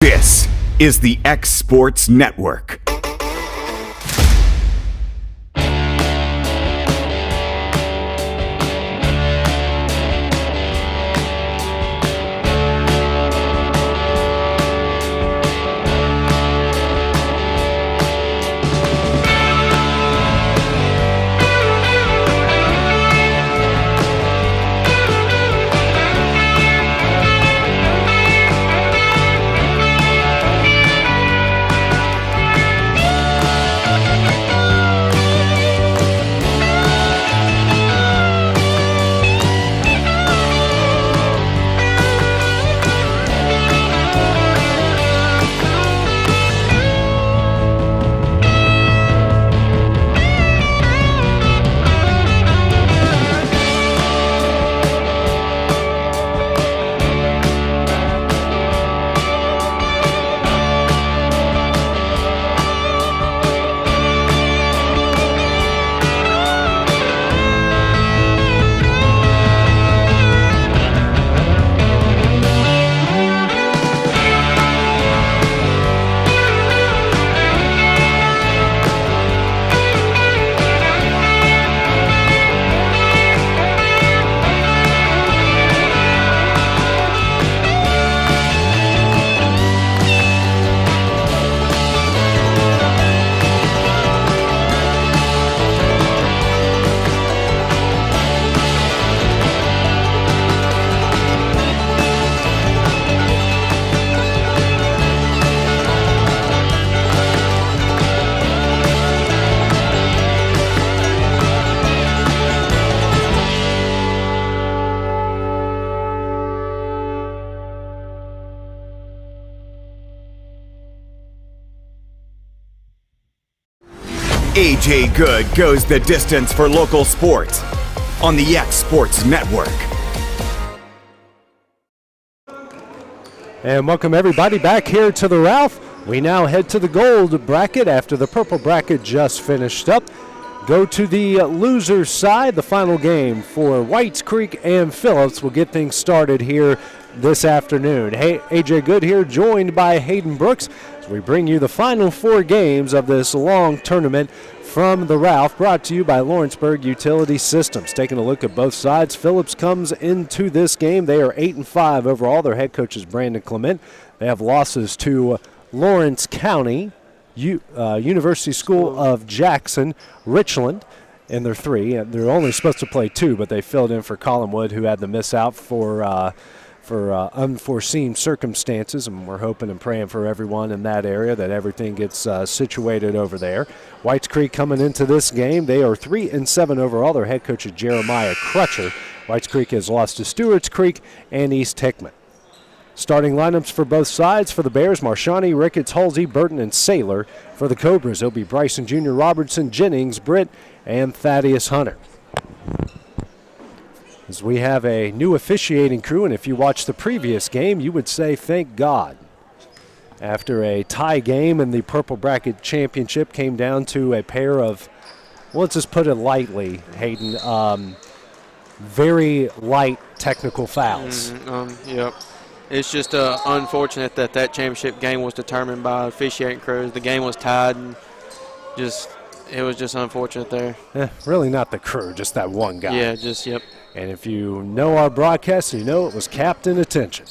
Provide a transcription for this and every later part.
This is the X Sports Network. AJ Good goes the distance for local sports on the X Sports Network. And welcome everybody back here to the Ralph. We now head to the gold bracket after the purple bracket just finished up. Go to the loser's side. The final game for Whites Creek and Phillips will get things started here this afternoon. Hey, AJ Good here, joined by Hayden Brooks, as we bring you the final four games of this long tournament from the Ralph, brought to you by Lawrenceburg Utility Systems. Taking a look at both sides, Phillips comes into this game. They are 8-5 overall. Their head coach is Brandon Clement. They have losses to Lawrence County, University School of Jackson, Richland, and they're three. They're only supposed to play two, but they filled in for Collinwood, who had to miss out for unforeseen circumstances, and we're hoping and praying for everyone in that area that everything gets situated over there. Whites Creek coming into this game, they are 3-7 overall. Their head coach is Jeremiah Crutcher. Whites Creek has lost to Stewart's Creek and East Hickman. Starting lineups for both sides. For the Bears, Marshani, Ricketts, Halsey, Burton, and Saylor. For the Cobras, it'll be Bryson Jr., Robertson, Jennings, Britt, and Thaddeus Hunter. As we have a new officiating crew, and if you watched the previous game, you would say thank God. After a tie game in the Purple Bracket Championship, came down to a pair of, well, let's just put it lightly, Hayden, very light technical fouls. Yep. It's just unfortunate that championship game was determined by officiating crews. The game was tied, and it was just unfortunate there. Really not the crew, just that one guy. Yeah, yep. And if you know our broadcast, you know it was captain attention.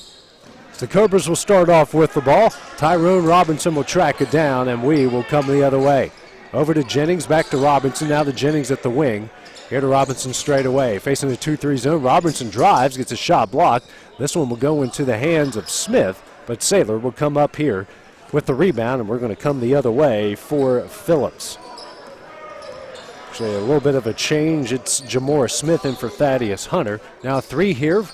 The Cobras will start off with the ball. Tyrone Robinson will track it down, and we will come the other way. Over to Jennings, back to Robinson. Now to Jennings at the wing. Here to Robinson straight away. Facing the 2-3 zone, Robinson drives, gets a shot blocked. This one will go into the hands of Smith, but Saylor will come up here with the rebound, and we're going to come the other way for Phillips. Actually, a little bit of a change. It's Jamora Smith in for Thaddeus Hunter. Now three here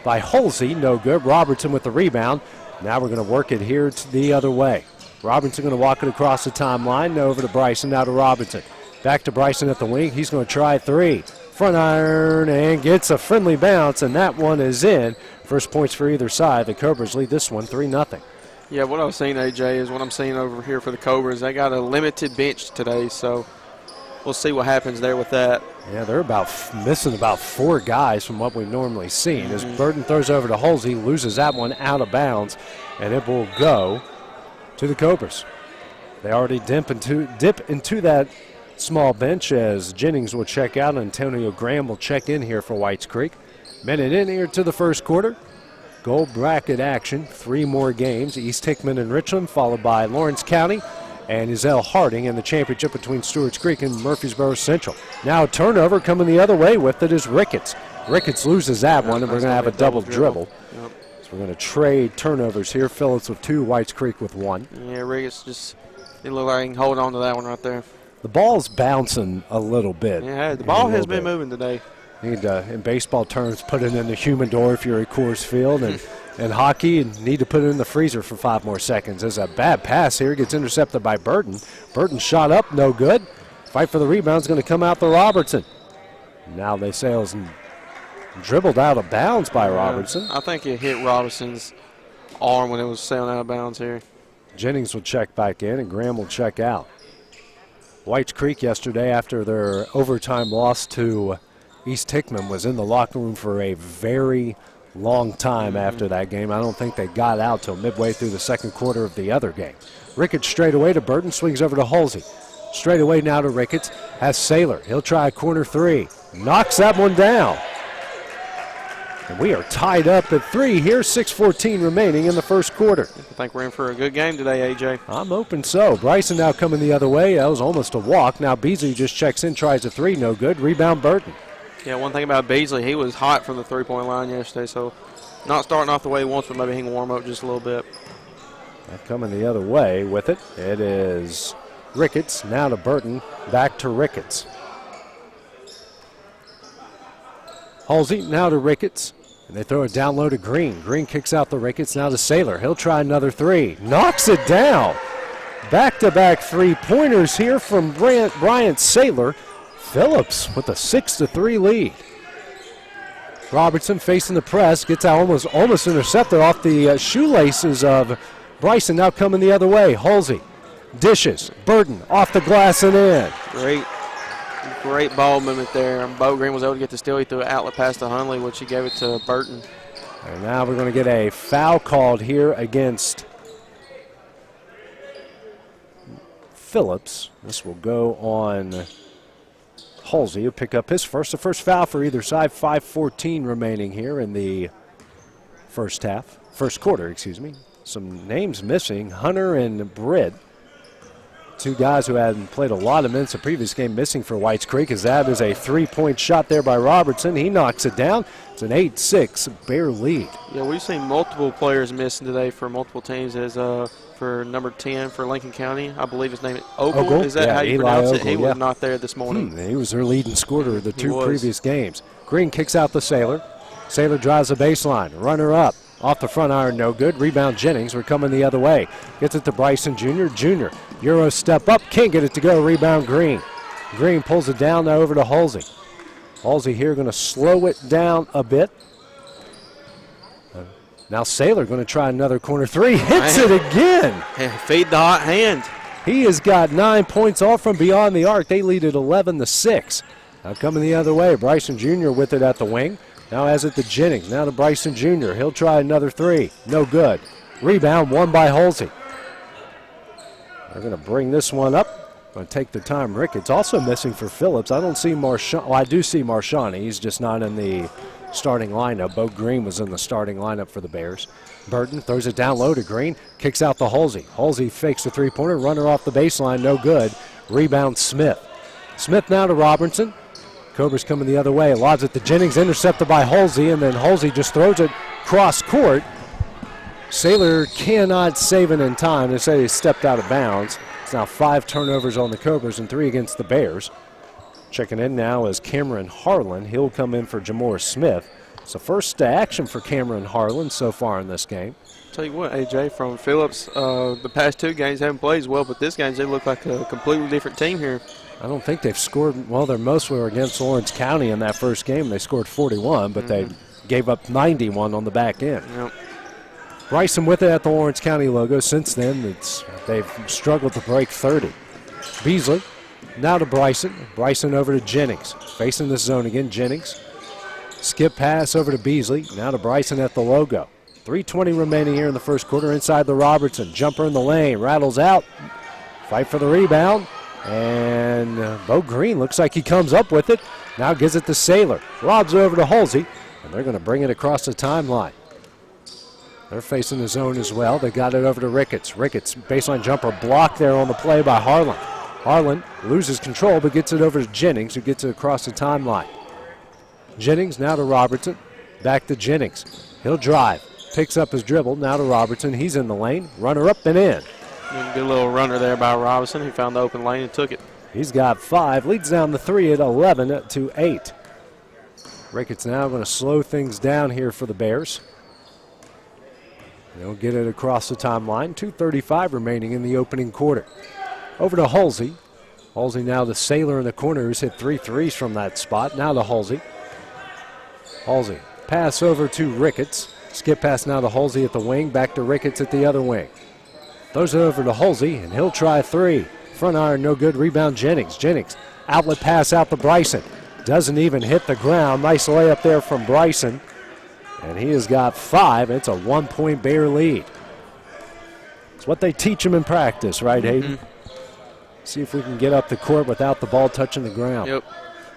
by Halsey, no good. Robertson with the rebound. Now we're going to work it here to the other way. Robinson going to walk it across the timeline. Over to Bryson, now to Robinson. Back to Bryson at the wing. He's going to try three. Front iron and gets a friendly bounce, and that one is in. First points for either side. The Cobras lead this one 3-0. Yeah, what I was saying, AJ, is what I'm seeing over here for the Cobras. They got a limited bench today, so we'll see what happens there with that. Yeah, they're missing about 4 guys from what we've normally seen. As Burton throws over to Halsey, loses that one out of bounds, and it will go to the Cobras. They already dip into that small bench as Jennings will check out. Antonio Graham will check in here for Whites Creek. Minute in here to the first quarter. Gold bracket action, 3 more games. East Hickman and Richland, followed by Lawrence County and Ezell Harding in the championship between Stewart's Creek and Murfreesboro Central. Now a turnover coming the other way with it is Ricketts. Ricketts loses that one, and we're going to have a double dribble. Yep. So we're going to trade turnovers here. Phillips with 2, Whites Creek with 1. Yeah, Ricketts just, it looked like he can hold on to that one right there. The ball's bouncing a little bit. Yeah, the ball has been moving today. Need in baseball terms, put it in the humidor if you're at Coors Field, and hockey, you need to put it in the freezer for 5 more seconds. There's a bad pass here, gets intercepted by Burton. Burton shot up, no good. Fight for the rebound's going to come out to Robertson. Now they say it was dribbled out of bounds by Robertson. I think it hit Robertson's arm when it was sailing out of bounds here. Jennings will check back in, and Graham will check out. Whites Creek yesterday, after their overtime loss to East Hickman, was in the locker room for a very long time after that game. I don't think they got out till midway through the second quarter of the other game. Ricketts straight away to Burton, swings over to Halsey. Straight away now to Ricketts, has Saylor. He'll try a corner 3. Knocks that one down. And we are tied up at 3 here, 6:14 remaining in the first quarter. I think we're in for a good game today, AJ. I'm hoping so. Bryson now coming the other way. That was almost a walk. Now Beasley just checks in, tries a 3, no good. Rebound Burton. Yeah, one thing about Beasley, he was hot from the three-point line yesterday, so not starting off the way he wants, but maybe he can warm up just a little bit. Coming the other way with it, it is Ricketts. Now to Burton, back to Ricketts. Halsey now to Ricketts, and they throw it down low to Green. Green kicks out the Ricketts, now to Saylor. He'll try another 3. Knocks it down. Back-to-back 3-pointers here from Bryant Saylor. Phillips with a 6-3 lead. Robertson facing the press, gets out almost intercepted off the shoelaces of Bryson. Now coming the other way. Halsey dishes. Burton off the glass and in. Great ball movement there. Bo Green was able to get the steal. He threw an outlet pass to Hunley, which he gave it to Burton. And now we're going to get a foul called here against Phillips. This will go on Halsey. He'll pick up the first foul for either side. 5:14 remaining here in the first quarter, excuse me. Some names missing, Hunter and Britt. 2 guys who hadn't played a lot of minutes the previous game missing for Whites Creek, as that is a 3-point shot there by Robertson. He knocks it down. It's an 8-6 Bear lead. Yeah, we've seen multiple players missing today for multiple teams. As for number 10 for Lincoln County, I believe his name is Ogle. Is that how you pronounce it? He was not there this morning. He was their leading scorer of the 2 previous games. Green kicks out the Saylor. Saylor drives the baseline. Runner up. Off the front iron, no good. Rebound Jennings. We're coming the other way. Gets it to Bryson Jr. Euro step up. Can't get it to go. Rebound Green. Green pulls it down now over to Halsey. Halsey here going to slow it down a bit. Now Saylor going to try another corner 3. Hits it again. Feed the hot hand. He has got 9 points off from beyond the arc. They lead it 11-6. Now coming the other way. Bryson Jr. with it at the wing. Now has it to Jennings. Now to Bryson Jr. He'll try another 3. No good. Rebound won by Halsey. They're going to bring this one up. Going to take the time. Ricketts also missing for Phillips. I don't see Marshani. Well, I do see Marshani. He's just not in the starting lineup. Bo Green was in the starting lineup for the Bears. Burton throws it down low to Green. Kicks out to Halsey. Halsey fakes the 3-pointer. Runner off the baseline. No good. Rebound Smith. Smith now to Robertson. Cobras coming the other way. Lobs it to Jennings, intercepted by Halsey, and then Halsey just throws it cross court. Saylor cannot save it in time. They say he stepped out of bounds. It's now 5 turnovers on the Cobras and 3 against the Bears. Checking in now is Cameron Harlan. He'll come in for Jamor Smith. It's the first action for Cameron Harlan so far in this game. Tell you what, AJ, from Phillips, the past 2 games haven't played as well, but this game they look like a completely different team here. I don't think they've scored. Well, their most were against Lawrence County in that first game. They scored 41, but they gave up 91 on the back end. Yep. Bryson with it at the Lawrence County logo. Since then, they've struggled to break 30. Beasley Now to Bryson. Bryson over to Jennings. Facing this zone again, Jennings. Skip pass over to Beasley. Now to Bryson at the logo. 3:20 remaining here in the first quarter inside the Robertson. Jumper in the lane. Rattles out. Fight for the rebound. And Bo Green looks like he comes up with it. Now gives it to Saylor. Lobs it over to Halsey. And they're going to bring it across the timeline. They're facing the zone as well. They got it over to Ricketts. Ricketts, baseline jumper blocked there on the play by Harlan. Harlan loses control but gets it over to Jennings, who gets it across the timeline. Jennings now to Robertson. Back to Jennings. He'll drive. Picks up his dribble. Now to Robertson. He's in the lane. Runner up and in. Good little runner there by Robinson. He found the open lane and took it. He's got 5. Leads down the 3 at 11-8. Ricketts now going to slow things down here for the Bears. They'll get it across the timeline. 2:35 remaining in the opening quarter. Over to Halsey. Halsey now to Saylor in the corner, who's hit 3 threes from that spot. Now to Halsey. Halsey. Pass over to Ricketts. Skip pass now to Halsey at the wing. Back to Ricketts at the other wing. Throws it over to Halsey, and he'll try 3. Front iron, no good. Rebound Jennings. Jennings. Outlet pass out to Bryson. Doesn't even hit the ground. Nice layup there from Bryson. And he has got 5. It's a 1-point Bear lead. It's what they teach him in practice, right, Hayden? See if we can get up the court without the ball touching the ground. Yep.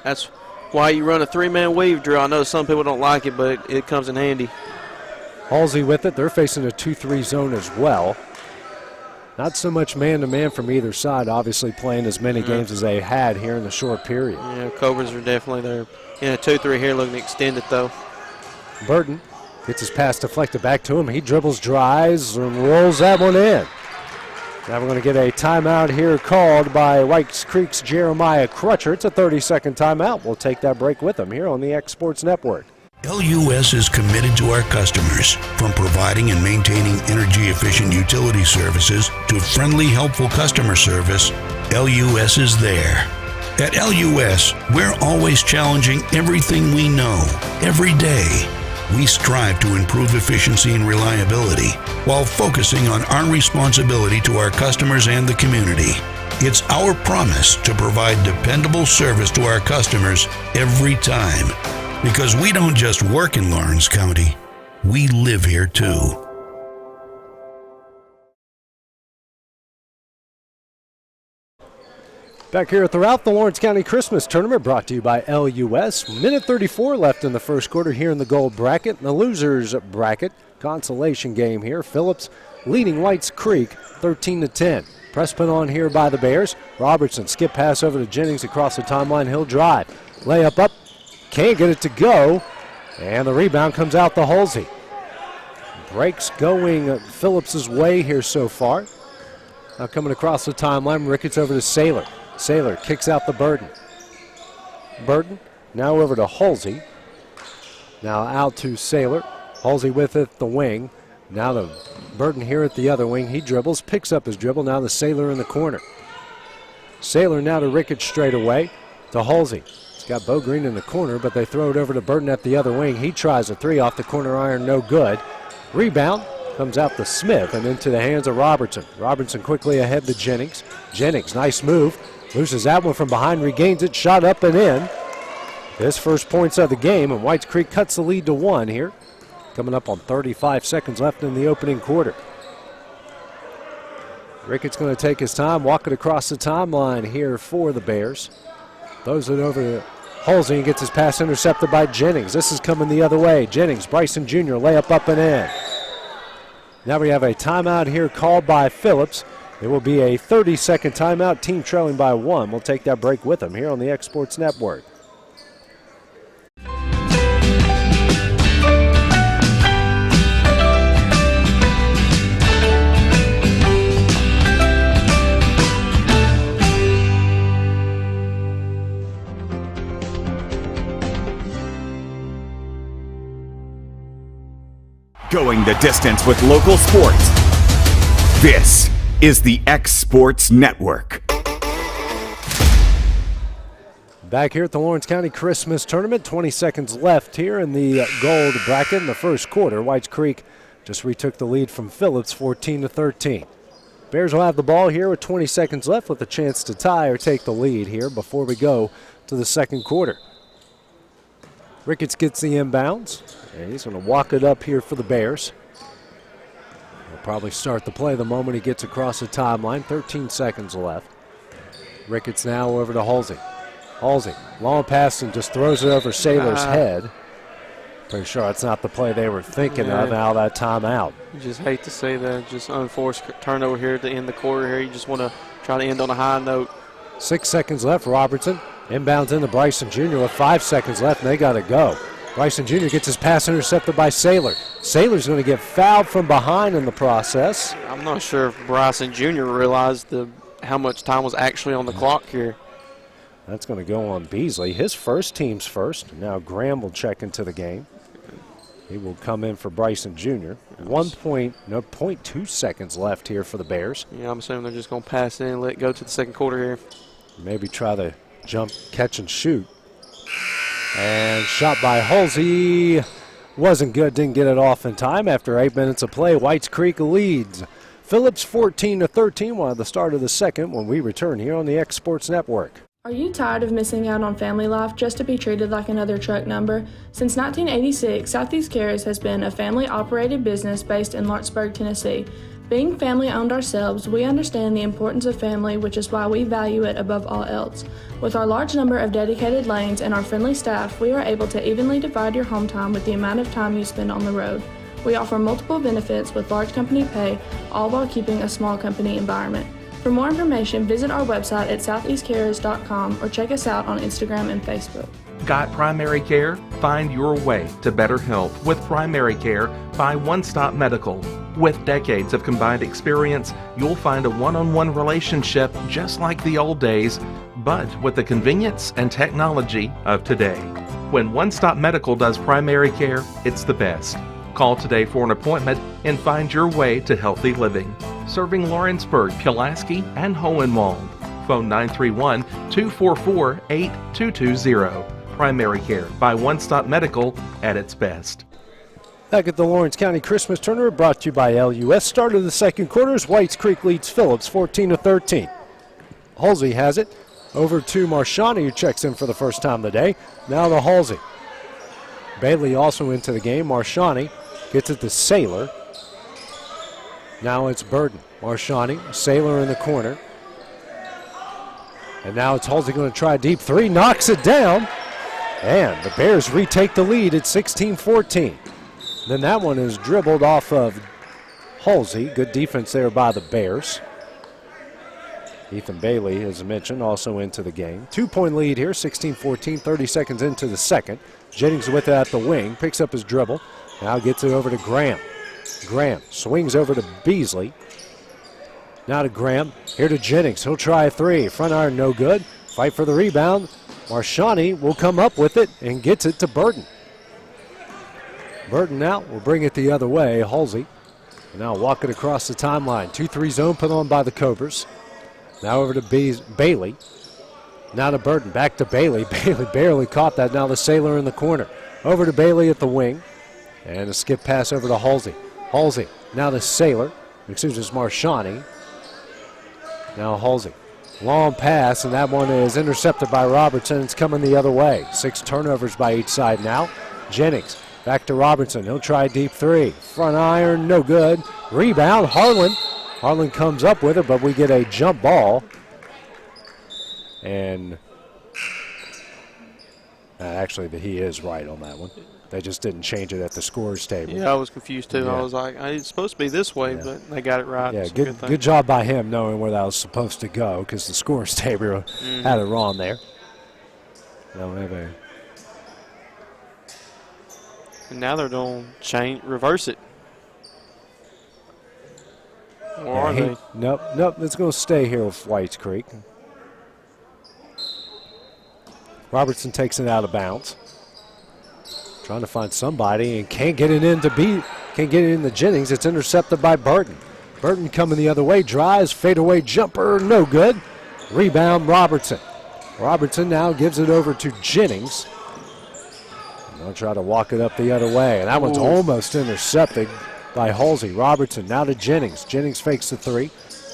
That's why you run a 3-man weave drill. I know some people don't like it, but it comes in handy. Halsey with it. They're facing a 2-3 zone as well. Not so much man-to-man from either side, obviously playing as many games as they had here in the short period. Yeah, Cobras are definitely there. In a 2-3 here, looking to extend it, though. Burton gets his pass deflected back to him. He dribbles, drives, and rolls that one in. Now we're going to get a timeout here called by Whites Creek's Jeremiah Crutcher. It's a 30-second timeout. We'll take that break with him here on the X Sports Network. LUS is committed to our customers, from providing and maintaining energy-efficient utility services to friendly, helpful customer service. LUS is there. At LUS, we're always challenging everything we know, every day. We strive to improve efficiency and reliability while focusing on our responsibility to our customers and the community. It's our promise to provide dependable service to our customers every time. Because we don't just work in Lawrence County, we live here too. Back here throughout the Lawrence County Christmas Tournament, brought to you by LUS. Minute 34 left in the first quarter here in the gold bracket. In the losers bracket, consolation game here. Phillips leading Whites Creek 13-10. Press put on here by the Bears. Robertson, skip pass over to Jennings across the timeline. He'll drive. Layup up. Can't get it to go. And the rebound comes out to Halsey. Breaks going Phillips' way here so far. Now coming across the timeline, Ricketts over to Saylor. Saylor kicks out the Burton. Burton now over to Halsey. Now out to Saylor. Halsey with it, the wing. Now to Burton here at the other wing. He dribbles, picks up his dribble. Now to Saylor in the corner. Saylor now to Ricketts straight away. To Halsey. It's got Bo Green in the corner, but they throw it over to Burton at the other wing. He tries a 3 off the corner iron, no good. Rebound comes out to Smith and into the hands of Robertson. Robertson quickly ahead to Jennings. Jennings, nice move. Loses that one from behind, regains it, shot up and in. His first points of the game, and Whites Creek cuts the lead to 1 here. Coming up on 35 seconds left in the opening quarter. Ricketts going to take his time, walk it across the timeline here for the Bears. Throws it over to Halsey and gets his pass intercepted by Jennings. This is coming the other way. Jennings, Bryson Jr., layup up and in. Now we have a timeout here called by Phillips. It will be a 30-second timeout. Team trailing by 1. We'll take that break with them here on the X Sports Network. Going the distance with local sports. This is the X Sports Network. Back here at the Lawrence County Christmas Tournament, 20 seconds left here in the gold bracket in the first quarter. Whites Creek just retook the lead from Phillips, 14-13. Bears will have the ball here with 20 seconds left with a chance to tie or take the lead here before we go to the second quarter. Ricketts gets the inbounds, and he's going to walk it up here for the Bears. He'll probably start the play the moment he gets across the timeline. 13 seconds left. Ricketts now over to Halsey. Halsey, long pass and just throws it over Saylor's head. Pretty sure that's not the play they were thinking of out of that timeout. You just hate to say that. Just unforced turnover here to end the quarter here. You just want to try to end on a high note. 6 seconds left. Robertson inbounds into Bryson Jr. with 5 seconds left, and they got to go. Bryson Jr. gets his pass intercepted by Saylor. Saylor's going to get fouled from behind in the process. I'm not sure if Bryson Jr. realized how much time was actually on the clock here. That's going to go on Beasley. His first, team's first. Now Graham will check into the game. He will come in for Bryson Jr. 0.2 seconds left here for the Bears. Yeah, I'm assuming they're just going to pass it in and let it go to the second quarter here. Maybe try to jump, catch, and shoot. And shot by Halsey. Wasn't good, didn't get it off in time. After 8 minutes of play, Whites Creek leads Phillips 14-13 while at the start of the second when we return here on the X Sports Network. Are you tired of missing out on family life just to be treated like another truck number? Since 1986, Southeast Cares has been a family-operated business based in Lawrenceburg, Tennessee. Being family-owned ourselves, we understand the importance of family, which is why we value it above all else. With our large number of dedicated lanes and our friendly staff, we are able to evenly divide your home time with the amount of time you spend on the road. We offer multiple benefits with large company pay, all while keeping a small company environment. For more information, visit our website at southeastcares.com or check us out on Instagram and Facebook. Got primary care? Find your way to better health with primary care by One Stop Medical. With decades of combined experience, you'll find a one-on-one relationship just like the old days, but with the convenience and technology of today. When One Stop Medical does primary care, it's the best. Call today for an appointment and find your way to healthy living. Serving Lawrenceburg, Pulaski, and Hohenwald. Phone 931-244-8220. Primary care by One Stop Medical at its best. Back at the Lawrence County Christmas Tournament, brought to you by LUS. Start of the second quarter as Whites Creek leads Phillips 14-13. Halsey has it over to Marshani, who checks in for the first time today. Now to Halsey. Bailey also into the game. Marshani gets it to Saylor. Now it's Burden. Marshani, Saylor in the corner. And now it's Halsey going to try a deep three. Knocks it down. And the Bears retake the lead at 16-14. Then that one is dribbled off of Halsey. Good defense there by the Bears. Ethan Bailey, as I mentioned, also into the game. 2-point lead here, 16-14, 30 seconds into the second. Jennings with it at the wing, picks up his dribble. Now gets it over to Graham. Graham swings over to Beasley. Now to Graham, here to Jennings. He'll try a three. Front iron, no good. Fight for the rebound. Marshani will come up with it and gets it to Burden. Burden now will bring it the other way. Halsey now walking across the timeline. 2-3 zone put on by the Cobras. Now over to Bailey. Now to Burden. Back to Bailey. Bailey barely caught that. Now the Saylor in the corner. Over to Bailey at the wing. And a skip pass over to Halsey. Halsey now to Saylor. Excuse me, it's Marshani. Now Halsey. Long pass, and that one is intercepted by Robertson. It's coming the other way. 6 turnovers by each side now. Jennings back to Robertson. He'll try a deep three. Front iron, no good. Rebound, Harlan. Harlan comes up with it, but we get a jump ball. And actually, he is right on that one. They just didn't change it at the scores table. Yeah, I was confused too. Yeah. I was like, it's supposed to be this way, but they got it right. Yeah, It's a good job by him knowing where that was supposed to go because the scores table had it wrong there. Now we have a. And now they're going to reverse it. Or are they? Nope. It's going to stay here with Whites Creek. Robertson takes it out of bounds. Trying to find somebody and can't get it into Jennings. It's intercepted by Burton. Burton coming the other way, drives, fadeaway jumper, no good. Rebound, Robertson. Robertson now gives it over to Jennings. And they'll try to walk it up the other way, and that one's almost intercepted by Halsey. Robertson now to Jennings. Jennings fakes the three.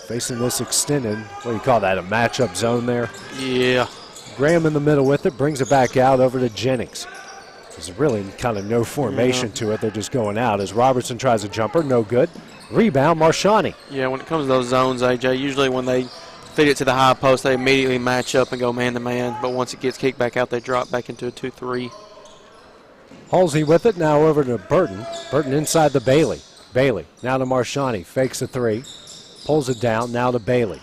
facing this extended, what do you call that, a matchup zone there? Yeah. Graham in the middle with it, brings it back out over to Jennings. There's really kind of no formation to it. They're just going out as Robertson tries a jumper, no good. Rebound, Marshani. Yeah, when it comes to those zones, AJ, usually when they feed it to the high post, they immediately match up and go man-to-man. But once it gets kicked back out, they drop back into a 2-3. Halsey with it, now over to Burton. Burton inside the Bailey. Bailey, now to Marshani, fakes a three. Pulls it down, now to Bailey.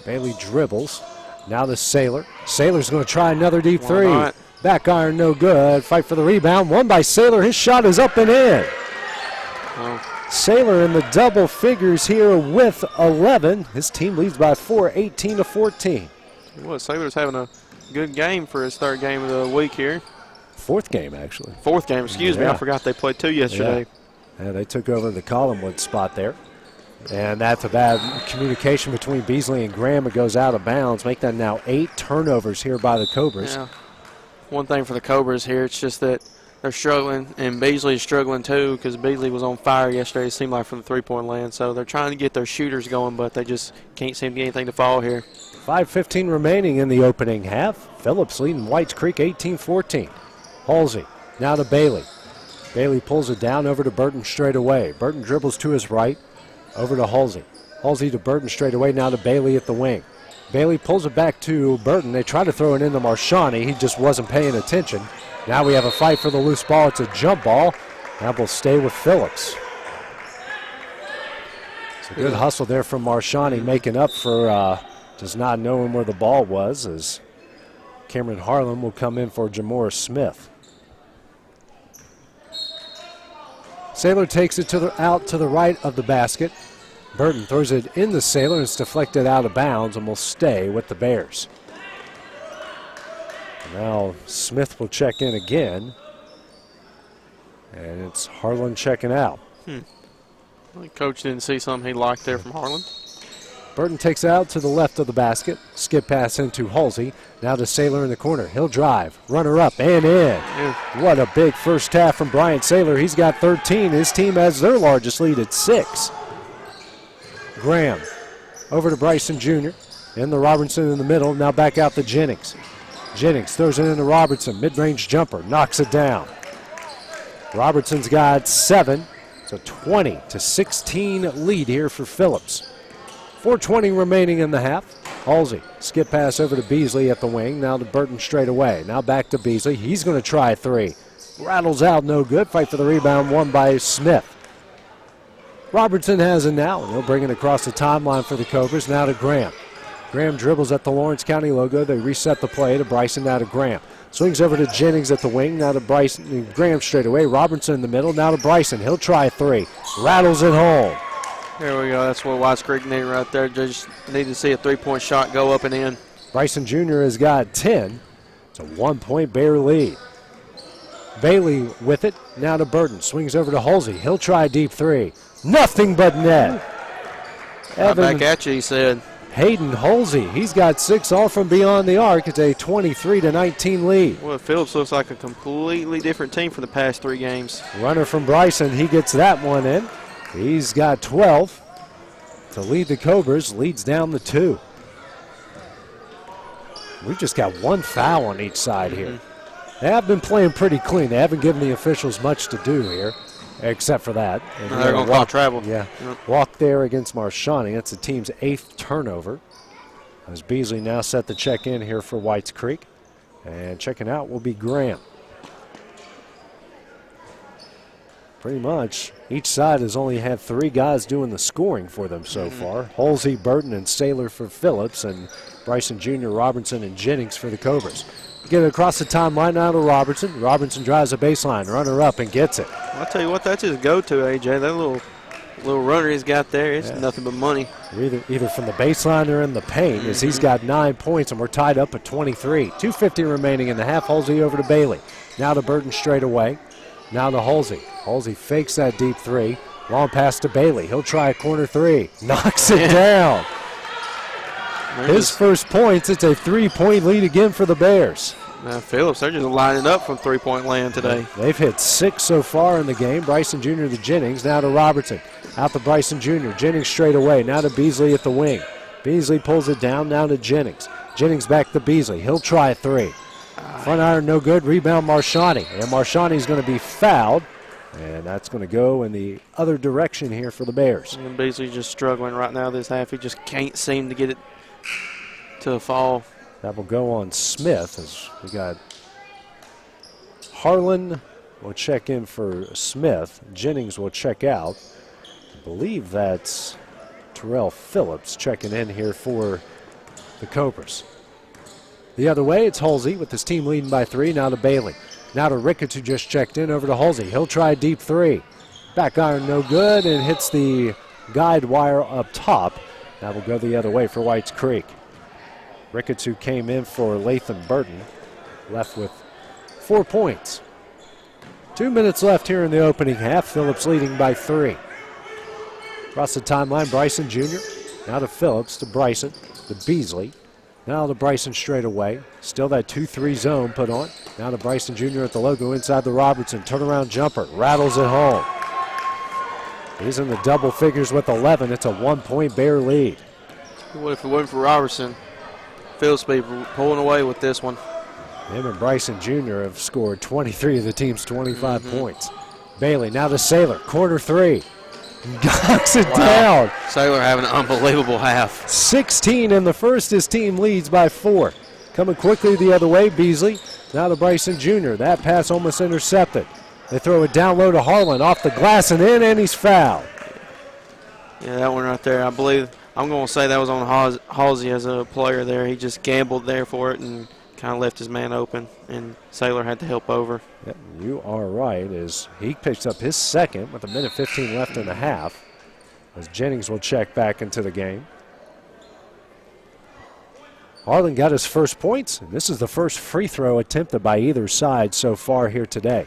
Bailey dribbles, now to Saylor. Saylor's going to try another deep three. Not? Back iron, no good. Fight for the rebound, won by Saylor. His shot is up and in. Well, Saylor in the double figures here with 11. His team leads by 4, 18-14. well, Saylor's having a good game for his third game of the week here. Fourth game, actually. Fourth game, excuse me. I forgot they played 2 yesterday. Yeah, they took over the Collinwood spot there. And that's a bad communication between Beasley and Graham. It goes out of bounds. Make that now 8 turnovers here by the Cobras. Yeah. One thing for the Cobras here, it's just that they're struggling, and Beasley's struggling too because Beasley was on fire yesterday, it seemed like, from the three-point land. So they're trying to get their shooters going, but they just can't seem to get anything to fall here. 5:15 remaining in the opening half. Phillips leading Whites Creek 18-14. Halsey now to Bailey. Bailey pulls it down over to Burton straight away. Burton dribbles to his right, over to Halsey. Halsey to Burton straight away, now to Bailey at the wing. Bailey pulls it back to Burton. They try to throw it into Marshani. He just wasn't paying attention. Now we have a fight for the loose ball. It's a jump ball. That will stay with Phillips. It's a good hustle there from Marshani, making up for just not knowing where the ball was, as Cameron Harlan will come in for Jamora Smith. Saylor takes it out to the right of the basket. Burton throws it in the Saylor and it's deflected out of bounds and will stay with the Bears. Now Smith will check in again. And it's Harlan checking out. Well, the coach didn't see something he liked there from Harlan. Burton takes it out to the left of the basket. Skip pass into Halsey. Now to Saylor in the corner. He'll drive. Runner up and in. Yeah. What a big first half from Bryant Saylor. He's got 13. His team has their largest lead at 6. Graham over to Bryson Jr. In the Robertson in the middle. Now back out to Jennings. Jennings throws it into Robertson. Mid-range jumper. Knocks it down. Robertson's got 7. It's a 20-16 lead here for Phillips. 4:20 remaining in the half. Halsey, skip pass over to Beasley at the wing. Now to Burton straight away. Now back to Beasley. He's going to try 3. Rattles out, no good. Fight for the rebound, won by Smith. Robertson has it now, and he'll bring it across the timeline for the Cobras. Now to Graham. Graham dribbles at the Lawrence County logo. They reset the play to Bryson, now to Graham. Swings over to Jennings at the wing. Now to Bryson. Graham straight away. Robertson in the middle. Now to Bryson. He'll try 3. Rattles it home. There we go. That's what Whites Creek needed right there. They just need to see a three-point shot go up and in. Bryson Jr. has got 10. It's a 1-point Bear lead. Bailey with it. Now to Burton. Swings over to Halsey. He'll try a deep 3. Nothing but net. Right back at you, he said. Hayden Halsey. He's got 6 all from beyond the arc. It's a 23-19 lead. Well, Phillips looks like a completely different team for the past 3 games. Runner from Bryson. He gets that one in. He's got 12 to lead the Cobras. Leads down to 2. We've just got 1 foul on each side here. They have been playing pretty clean. They haven't given the officials much to do here, except for that. And they're going to call travel. Yeah. Walk there against Marshani. That's the team's 8th turnover. As Beasley now set the check in here for Whites Creek. And checking out will be Graham. Pretty much each side has only had 3 guys doing the scoring for them so far. Halsey, Burton, and Saylor for Phillips, and Bryson Jr., Robertson, and Jennings for the Cobras. Get it across the timeline now to Robertson. Robertson drives the baseline, runner up, and gets it. I'll tell you what, that's his go-to, AJ. That little runner he's got there, it's nothing but money. Either from the baseline or in the paint, as he's got 9 points, and we're tied up at 23. 2:50 remaining in the half. Halsey over to Bailey. Now to Burton straight away. Now to Halsey. Halsey fakes that deep 3. Long pass to Bailey. He'll try a corner 3. Knocks it down. His first points. It's a 3-point lead again for the Bears. Now Phillips, they're just lining up from three-point land today. They've hit 6 so far in the game. Bryson Jr. to Jennings, now to Robertson. Out to Bryson Jr. Jennings straight away, now to Beasley at the wing. Beasley pulls it down, now to Jennings. Jennings back to Beasley. He'll try a three. Front iron no good. Rebound Marshani. And Marshani's going to be fouled. And that's going to go in the other direction here for the Bears. And Beasley's just struggling right now this half. He just can't seem to get it to fall. That will go on Smith as we got Harlan will check in for Smith. Jennings will check out. I believe that's Terrell Phillips checking in here for the Cobras. The other way, it's Halsey with his team leading by 3. Now to Bailey. Now to Ricketts, who just checked in, over to Halsey. He'll try a deep 3. Back iron no good, and hits the guide wire up top. That will go the other way for Whites Creek. Ricketts, who came in for Latham Burton, left with 4 points. 2 minutes left here in the opening half. Phillips leading by 3. Across the timeline, Bryson Jr. Now to Phillips, to Bryson, to Beasley. Now to Bryson straight away. Still that 2-3 zone put on. Now to Bryson Jr. at the logo inside the Robertson. Turnaround jumper. Rattles it home. He's in the double figures with 11. It's a 1-point Bear lead. If it wasn't for Robertson, Phillips be pulling away with this one. Him and Bryson Jr. have scored 23 of the team's 25 points. Bailey now to Saylor. Corner 3. Knocks it down. Saylor having an unbelievable half. 16 in the first. His team leads by 4. Coming quickly the other way, Beasley. Now to Bryson Jr. That pass almost intercepted. They throw it down low to Harlan. Off the glass and in, and he's fouled. Yeah, that one right there, I believe, I'm going to say that was on Halsey as a player there. He just gambled there for it and kind of left his man open, and Saylor had to help over. Yep, you are right, as he picks up his second with 1:15 left in the half, as Jennings will check back into the game. Harlan got his first points, and this is the first free throw attempted by either side so far here today.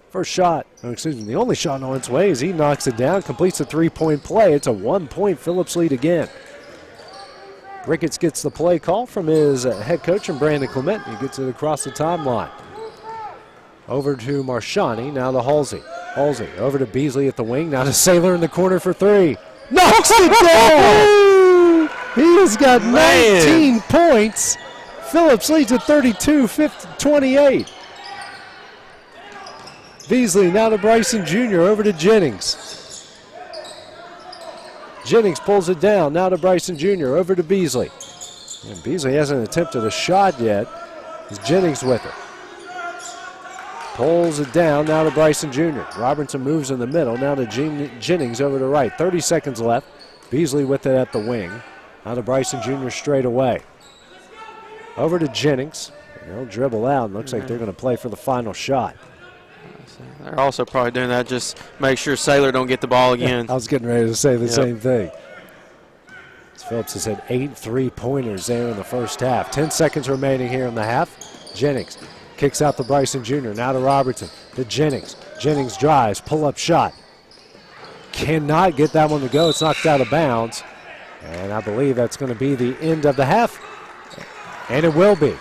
First shot, the only shot on its way as he knocks it down, completes a 3-point play. It's a 1-point Phillips lead again. Ricketts gets the play call from his head coach and Brandon Clement. He gets it across the timeline. Over to Marshani, now to Halsey. Halsey over to Beasley at the wing, now to Saylor in the corner for 3. Knocks it down! He has got 19 points. Phillips leads at 32-28. Beasley now to Bryson Jr. over to Jennings. Jennings pulls it down, now to Bryson Jr. over to Beasley. And Beasley hasn't attempted a shot yet. It's Jennings with it. Pulls it down, now to Bryson Jr. Robertson moves in the middle, now to Jennings over to right. 30 seconds left. Beasley with it at the wing. Now to Bryson Jr. straight away. Over to Jennings. They'll dribble out, and looks like they're going to play for the final shot. They're also probably doing that just make sure Saylor don't get the ball again. I was getting ready to say the same thing. Phillips has had 8 3-pointers there in the first half. 10 seconds remaining here in the half. Jennings kicks out to Bryson Jr. Now to Robertson, to Jennings. Jennings drives, pull-up shot. Cannot get that one to go. It's knocked out of bounds. And I believe that's going to be the end of the half. And it will be.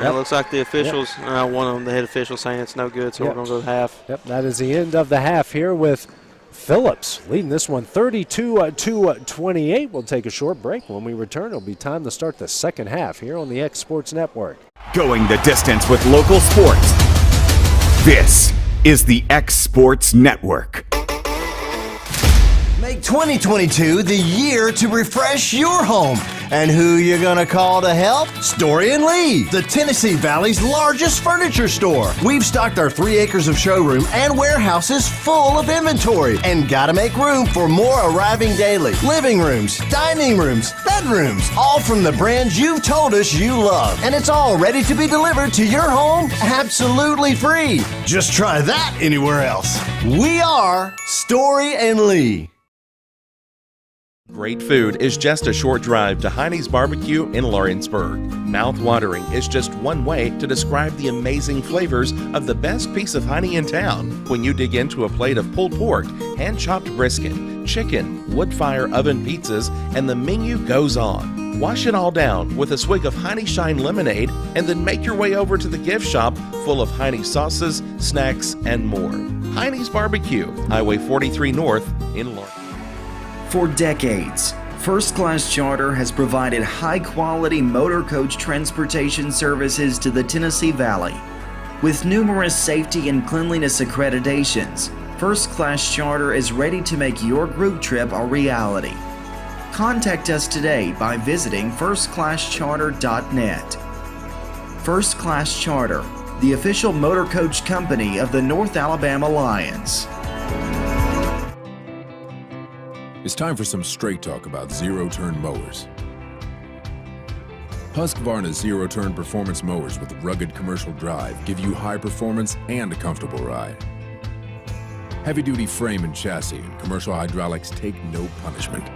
It looks like the officials, one of them, the head official, saying it's no good, so we're going to go to half. Yep, that is the end of the half here with Phillips leading this one 32-28. We'll take a short break. When we return, it'll be time to start the second half here on the X Sports Network. Going the distance with local sports. This is the X Sports Network. Make 2022 the year to refresh your home. And who you gonna call to help? Story & Lee, the Tennessee Valley's largest furniture store. We've stocked our 3 acres of showroom and warehouses full of inventory, and gotta make room for more arriving daily. Living rooms, dining rooms, bedrooms, all from the brands you've told us you love. And it's all ready to be delivered to your home absolutely free. Just try that anywhere else. We are Story & Lee. Great food is just a short drive to Heine's Barbecue in Lawrenceburg. Mouth-watering is just one way to describe the amazing flavors of the best piece of Heine in town. When you dig into a plate of pulled pork, hand-chopped brisket, chicken, wood-fire oven pizzas, and the menu goes on. Wash it all down with a swig of Heine Shine lemonade and then make your way over to the gift shop full of Heine sauces, snacks, and more. Heine's Barbecue, Highway 43 North in Lawrence. For decades, First Class Charter has provided high-quality motor coach transportation services to the Tennessee Valley. With numerous safety and cleanliness accreditations, First Class Charter is ready to make your group trip a reality. Contact us today by visiting firstclasscharter.net. First Class Charter, the official motor coach company of the North Alabama Lions. It's time for some straight talk about zero-turn mowers. Husqvarna's zero-turn performance mowers with rugged commercial drive give you high performance and a comfortable ride. Heavy-duty frame and chassis and commercial hydraulics take no punishment.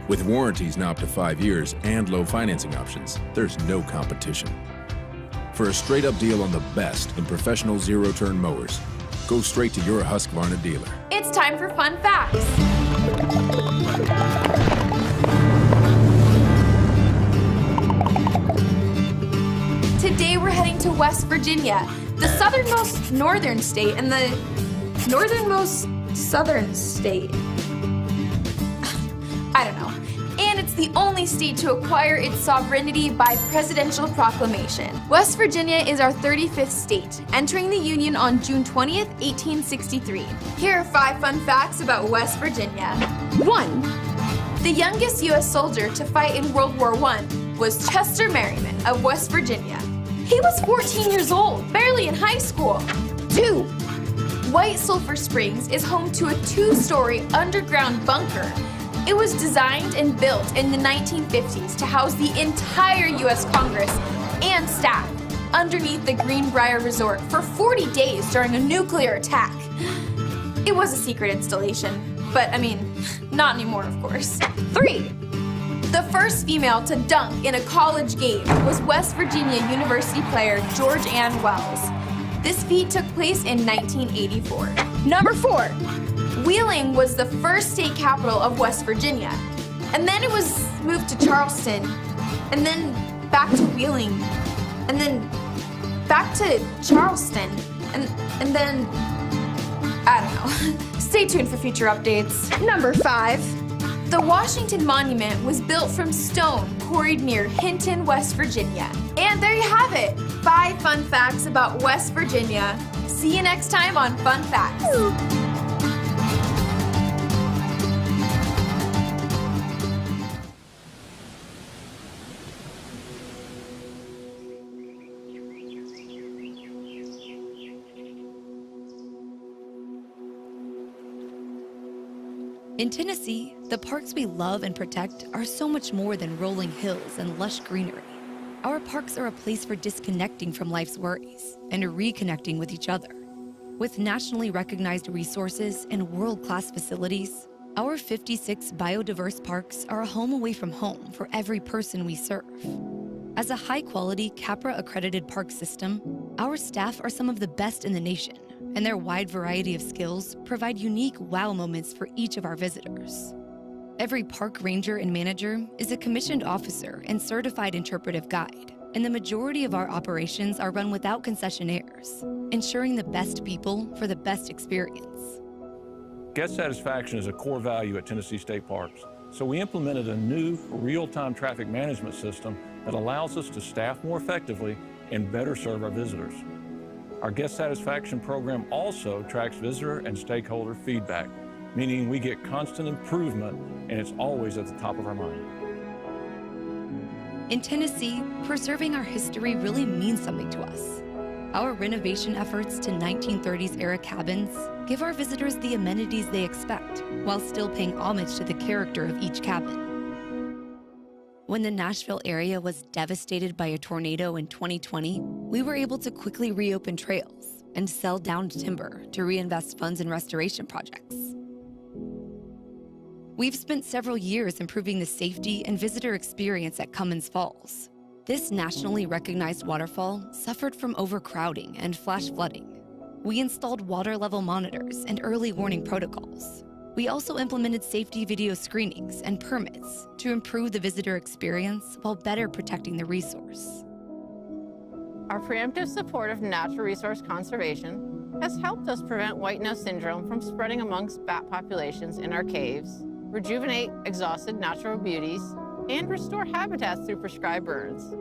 With warranties now up to 5 years and low financing options, there's no competition. For a straight-up deal on the best in professional zero-turn mowers, go straight to your Husqvarna dealer. It's time for fun facts. Today we're heading to West Virginia, the southernmost northern state and the northernmost southern state. I don't know. And it's the only state to acquire its sovereignty by presidential proclamation. West Virginia is our 35th state, entering the Union on June 20th, 1863. Here are 5 fun facts about West Virginia. 1. The youngest U.S. soldier to fight in World War I was Chester Merriman of West Virginia. He was 14 years old, barely in high school. 2. White Sulphur Springs is home to a 2-story underground bunker. It was designed and built in the 1950s to house the entire U.S. Congress and staff underneath the Greenbrier Resort for 40 days during a nuclear attack. It was a secret installation, but not anymore, of course. 3. The first female to dunk in a college game was West Virginia University player George Ann Wells. This feat took place in 1984. Number 4. Wheeling was the first state capital of West Virginia, and then it was moved to Charleston, and then back to Wheeling, and then back to Charleston, and then, I don't know. Stay tuned for future updates. Number 5. The Washington Monument was built from stone quarried near Hinton, West Virginia. And there you have it, 5 fun facts about West Virginia. See you next time on Fun Facts. In Tennessee, the parks we love and protect are so much more than rolling hills and lush greenery. Our parks are a place for disconnecting from life's worries and reconnecting with each other. With nationally recognized resources and world-class facilities, our 56 biodiverse parks are a home away from home for every person we serve. As a high-quality CAPRA-accredited park system, our staff are some of the best in the nation, and their wide variety of skills provide unique wow moments for each of our visitors. Every park ranger and manager is a commissioned officer and certified interpretive guide, and the majority of our operations are run without concessionaires, ensuring the best people for the best experience. Guest satisfaction is a core value at Tennessee State Parks, so we implemented a new real-time traffic management system that allows us to staff more effectively and better serve our visitors. Our guest satisfaction program also tracks visitor and stakeholder feedback, meaning we get constant improvement and it's always at the top of our mind. In Tennessee, preserving our history really means something to us. Our renovation efforts to 1930s era cabins give our visitors the amenities they expect while still paying homage to the character of each cabin. When the Nashville area was devastated by a tornado in 2020, we were able to quickly reopen trails and sell downed timber to reinvest funds in restoration projects. We've spent several years improving the safety and visitor experience at Cummins Falls. This nationally recognized waterfall suffered from overcrowding and flash flooding. We installed water level monitors and early warning protocols. We also implemented safety video screenings and permits to improve the visitor experience while better protecting the resource. Our preemptive support of natural resource conservation has helped us prevent white nose syndrome from spreading amongst bat populations in our caves, rejuvenate exhausted natural beauties, and restore habitats through prescribed birds.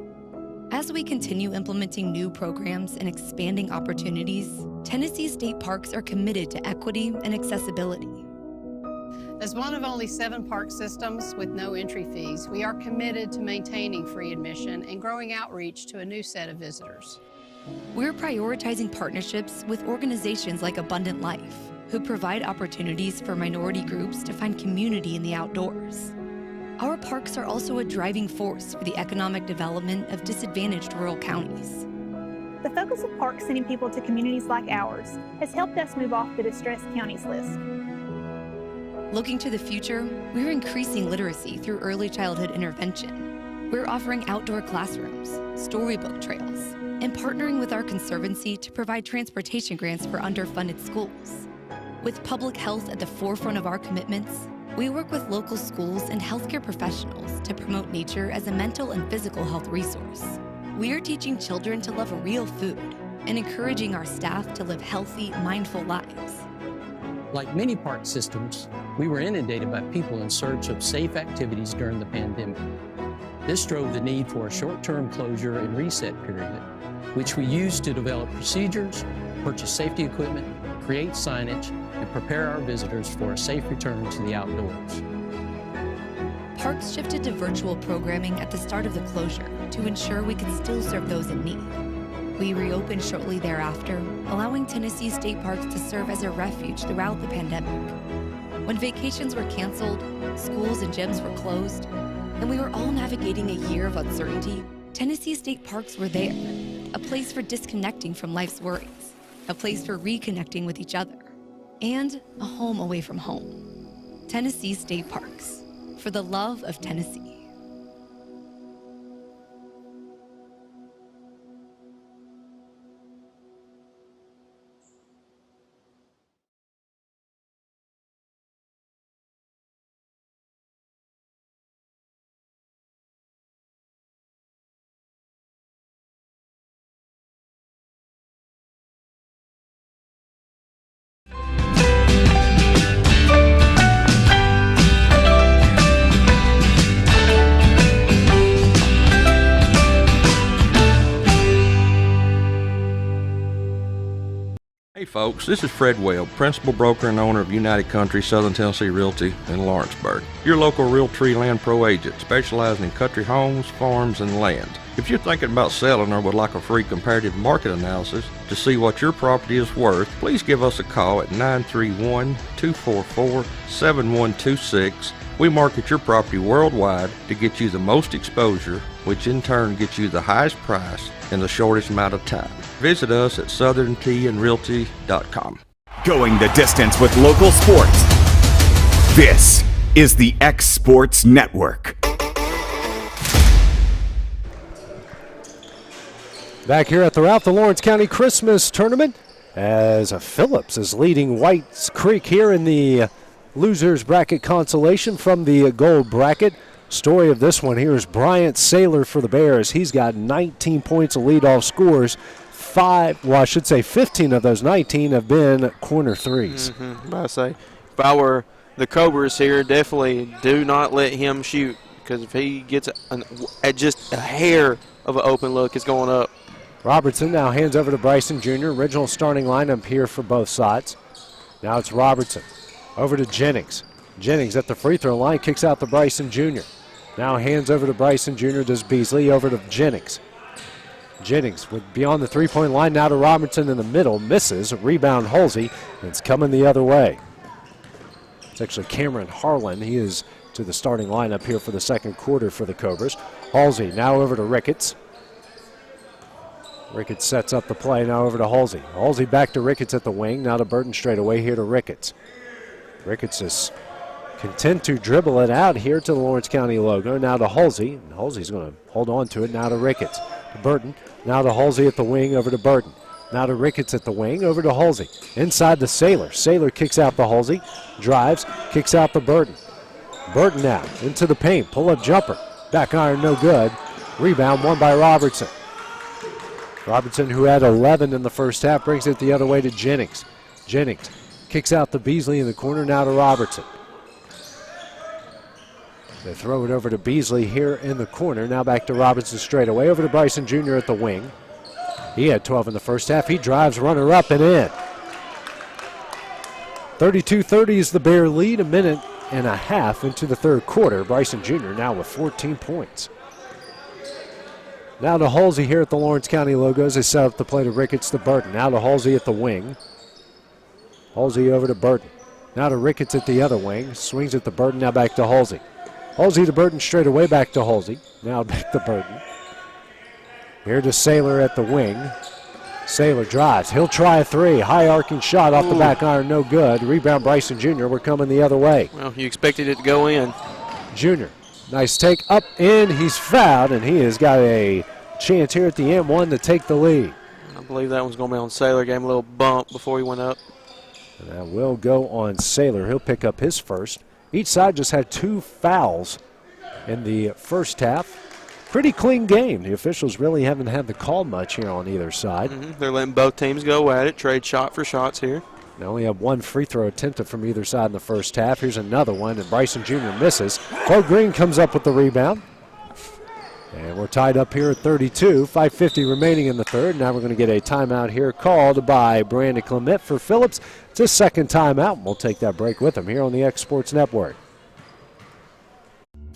As we continue implementing new programs and expanding opportunities, Tennessee state parks are committed to equity and accessibility. As one of only 7 park systems with no entry fees, we are committed to maintaining free admission and growing outreach to a new set of visitors. We're prioritizing partnerships with organizations like Abundant Life, who provide opportunities for minority groups to find community in the outdoors. Our parks are also a driving force for the economic development of disadvantaged rural counties. The focus of parks sending people to communities like ours has helped us move off the distressed counties list. Looking to the future, we're increasing literacy through early childhood intervention. We're offering outdoor classrooms, storybook trails, and partnering with our conservancy to provide transportation grants for underfunded schools. With public health at the forefront of our commitments, we work with local schools and healthcare professionals to promote nature as a mental and physical health resource. We are teaching children to love real food and encouraging our staff to live healthy, mindful lives. Like many park systems, we were inundated by people in search of safe activities during the pandemic. This drove the need for a short-term closure and reset period, which we used to develop procedures, purchase safety equipment, create signage, and prepare our visitors for a safe return to the outdoors. Parks shifted to virtual programming at the start of the closure to ensure we could still serve those in need. We reopened shortly thereafter, allowing Tennessee state parks to serve as a refuge throughout the pandemic. When vacations were canceled, schools and gyms were closed, and we were all navigating a year of uncertainty, Tennessee state parks were there, a place for disconnecting from life's worries, a place for reconnecting with each other, and a home away from home. Tennessee state parks, for the love of Tennessee. Hey folks, this is Fred Webb, principal broker and owner of United Country Southern Tennessee Realty in Lawrenceburg. Your local Realtree Land Pro agent specializing in country homes, farms, and land. If you're thinking about selling or would like a free comparative market analysis to see what your property is worth, please give us a call at 931-244-7126. We market your property worldwide to get you the most exposure, which in turn gets you the highest price in the shortest amount of time. Visit us at southerntandrealty.com. Going the distance with local sports. This is the X Sports Network. Back here at the Ralph the Lawrence County Christmas Tournament, as Phillips is leading Whites Creek here in the losers bracket consolation from the gold bracket. Story of this one here is Bryant Saylor for the Bears. He's got 19 points of leadoff scores. 15 of those 19 have been corner threes. I say, if I were the Cobras here, definitely do not let him shoot, because if he gets just a hair of an open look, it's going up. Robertson now hands over to Bryson Jr. Original starting lineup here for both sides. Now it's Robertson over to Jennings. Jennings at the free throw line kicks out to Bryson Jr. Now hands over to Bryson Jr. Does Beasley over to Jennings. Jennings would be on the three-point line now to Robertson in the middle. Misses. Rebound Halsey. It's coming the other way. It's actually Cameron Harlan. He is to the starting lineup here for the second quarter for the Cobras. Halsey now over to Ricketts. Ricketts sets up the play now over to Halsey. Halsey back to Ricketts at the wing. Now to Burton straight away here to Ricketts. Ricketts is content to dribble it out here to the Lawrence County logo. Now to Halsey. And Halsey's going to hold on to it now to Ricketts. To Burton. Now to Halsey at the wing over to Burton. Now to Ricketts at the wing, over to Halsey. Inside the Sailor. Sailor kicks out the Halsey, drives, kicks out the Burton. Burton now into the paint, pull-up jumper. Back iron, no good. Rebound won by Robertson. Robertson, who had 11 in the first half, brings it the other way to Jennings. Jennings kicks out the Beasley in the corner, now to Robertson. They throw it over to Beasley here in the corner. Now back to Robinson straight away. Over to Bryson Jr. at the wing. He had 12 in the first half. He drives, runner up and in. 32-30 is the Bear lead. A minute and a half into the third quarter. Bryson Jr. now with 14 points. Now to Halsey here at the Lawrence County Logos. They set up the play to Ricketts to Burton. Now to Halsey at the wing. Halsey over to Burton. Now to Ricketts at the other wing. Swings at the Burton. Now back to Halsey. Halsey to Burton straight away, back to Halsey. Now back to Burton. Here to Sailor at the wing. Sailor drives. He'll try a three. High arcing shot off the back iron, no good. Rebound Bryson Jr. We're coming the other way. Well, you expected it to go in. Jr. Nice take up in. He's fouled, and he has got a chance here at the end one to take the lead. I believe that one's going to be on Sailor. Gave him a little bump before he went up. And that will go on Sailor. He'll pick up his first. Each side just had 2 fouls in the first half. Pretty clean game. The officials really haven't had to call much here on either side. They're letting both teams go at it, trade shot for shots here. They only have 1 free throw attempted from either side in the first half. Here's another one, and Bryson Jr. misses. Bo Green comes up with the rebound. And we're tied up here at 32. 5:50 remaining in the third. Now we're going to get a timeout here called by Brandon Clement for Phillips. It's his second timeout, and we'll take that break with him here on the X Sports Network.